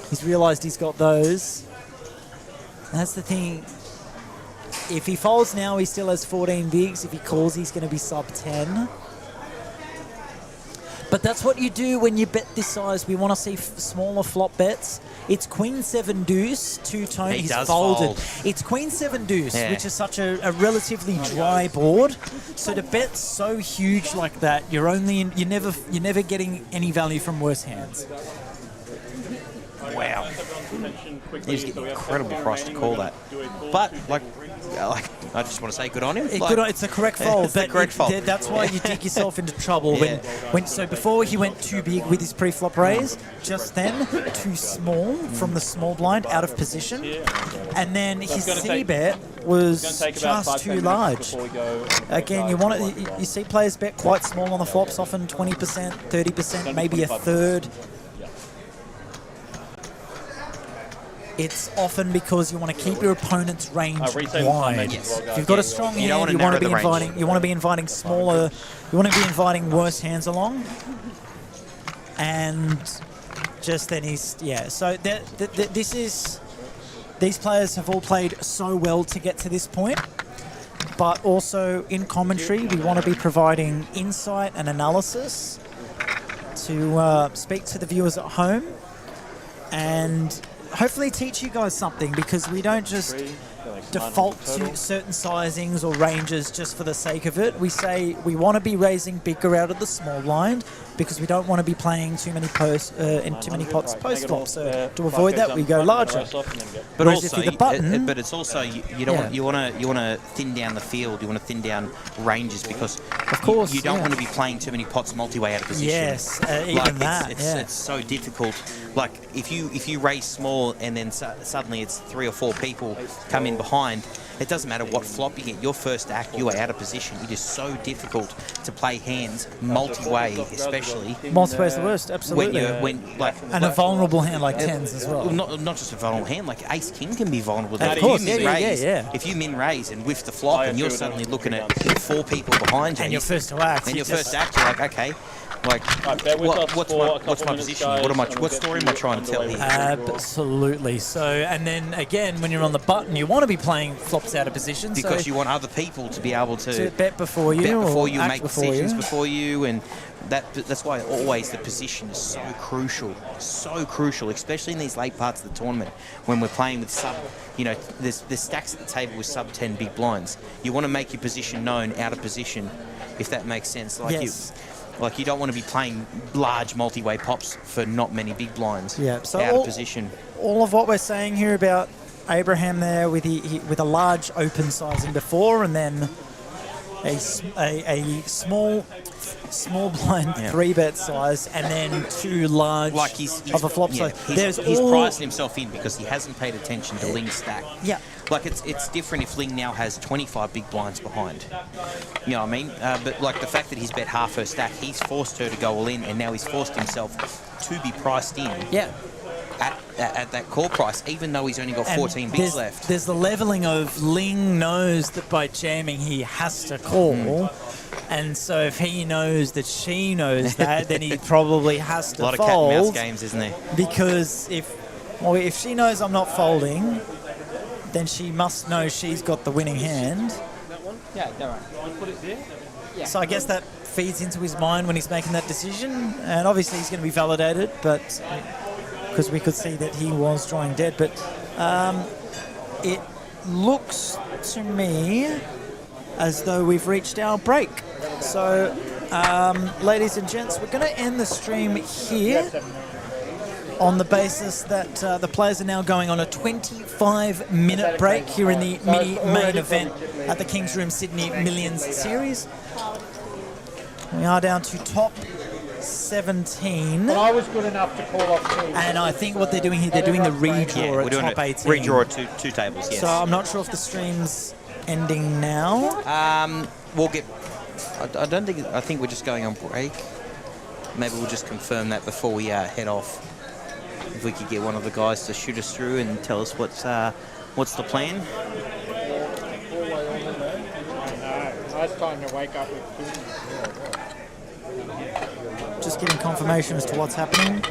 He's realised he's got those. And that's the thing. If he folds now, he still has 14 bigs. If he calls, he's going to be sub 10. But that's what you do when you bet this size. We want to see smaller flop bets. It's Queen 7 Deuce, two-tone. He He's does folded. fold. It's Queen 7 Deuce, Yeah. which is such a relatively dry board. So to bet so huge like that, you're never getting any value from worse hands. Wow. He's getting an incredible price to call that. But, like, I just want to say good on him. It's the correct fold. It's the but correct fold. That's why you dig yourself into trouble. Yeah. So before he went too big with his pre-flop raise, just then too small from the small blind out of position, and then his C-bet was just too large. Again, you see players bet quite small on the flops, often 20%, 30%, maybe a third. It's often because you want to keep your opponent's range wide. Yes. If you've got a strong You don't hand, want to narrow the range. you want to be inviting smaller. You want to be inviting worse hands along, and just then So this is these players have all played so well to get to this point, but also in commentary we want to be providing insight and analysis to speak to the viewers at home and hopefully teach you guys something, because we don't just default to certain sizings or ranges just for the sake of it. We say we want to be raising bigger out of the small blind because we don't want to be playing too many pots post flop. So to avoid that, we go larger. But Whereas also, if you're the button, but it's also you don't you want to thin down the field. You want to thin down ranges because Of course, you don't yeah. want to be playing too many pots multi-way out of position. Yes, even like that, it's, yeah. it's so difficult. Like if you raise small and then suddenly it's 3 or 4 people come in behind. It doesn't matter what flop you get. Your first act, you are out of position. It is so difficult to play hands multi-way, especially multiple is the worst, absolutely. when a vulnerable hand like tens as well. Not just a vulnerable hand, like ace king can be vulnerable. Of If course, you min yeah. raise, if you min raise and whiff the flop, and you're suddenly looking at 4 people behind you, And your first to act. and you your just- first act, you're like, okay, like what's my position? What story am I trying to tell here? Absolutely. So, and then again, when you're on the button, you want to be playing flops out of position. Because so you want other people to be able to bet before you, or act make before decisions you. before you, and that's why always the position is so crucial, especially in these late parts of the tournament when we're playing with there's stacks at the table with sub 10 big blinds. You want to make your position known out of position, if that makes sense. Yes. You don't want to be playing large multi-way pops for not many big blinds. Yeah, so out of position. All of what we're saying here about Abraham there with a large open sizing before, and then a small blind 3-bet size, and then too large of a flop size. He's priced himself in because he hasn't paid attention to Ling's stack. Yeah. Like it's different if Ling now has 25 big blinds behind. You know what I mean? But like the fact that he's bet half her stack, he's forced her to go all in, and now he's forced himself to be priced in. Yeah. At that call price, even though he's only got 14 bigs left. There's the leveling of Ling knows that by jamming he has to call, and so if he knows that she knows that, then he probably has to A lot fold. of cat and mouse games, isn't there? Because if she knows I'm not folding, then she must know she's got the winning hand. Yeah, that one. So I guess that feeds into his mind when he's making that decision, and obviously he's going to be validated, but because we could see that he was drawing dead. But it looks to me as though we've reached our break. So Ladies and gents, we're going to end the stream here on the basis that the players are now going on a 25-minute break here in the main event at the Kings Room Sydney Millions Series. We are down to top 17. But I was good enough to call off two. And I think what they're doing here, they're doing the redraw we're at doing top a 18. redraw at two tables, yes. So I'm not sure if the stream's ending now. We'll get... I think we're just going on break. Maybe we'll just confirm that before we head off. If we could get one of the guys to shoot us through and tell us what's the plan. Nice time to wake up with two. Just getting confirmation as to what's happening.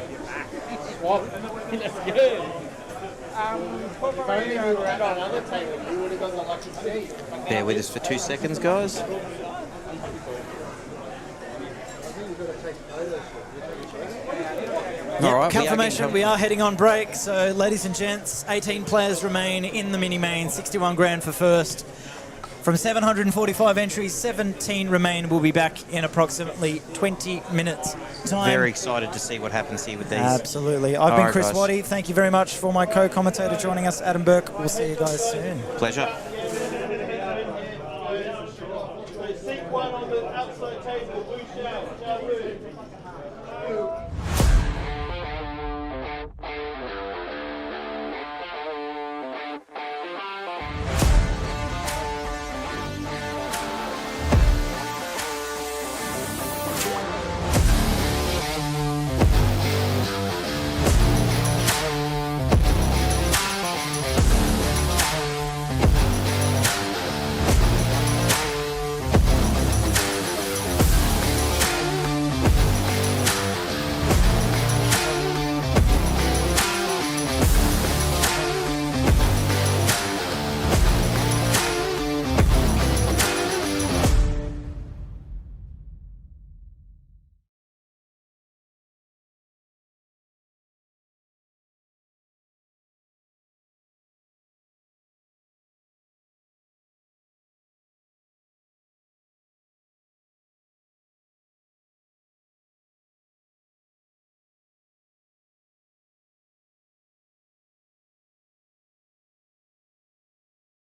Swap. That's good. If only we were at another table, we would have got the lucky seat. Bear with us for 2 seconds, guys. Yep, All right, confirmation, we are heading on break. So, ladies and gents, 18 players remain in the mini-main, 61 grand for first. From 745 entries, 17 remain. We'll be back in approximately 20 minutes time. Very excited to see what happens here with these. Absolutely. I've been right, Chris guys. Waddy. Thank you very much for my co-commentator joining us, Adam Burke. We'll see you guys soon. Pleasure. Seat one on the outside table, blue shout,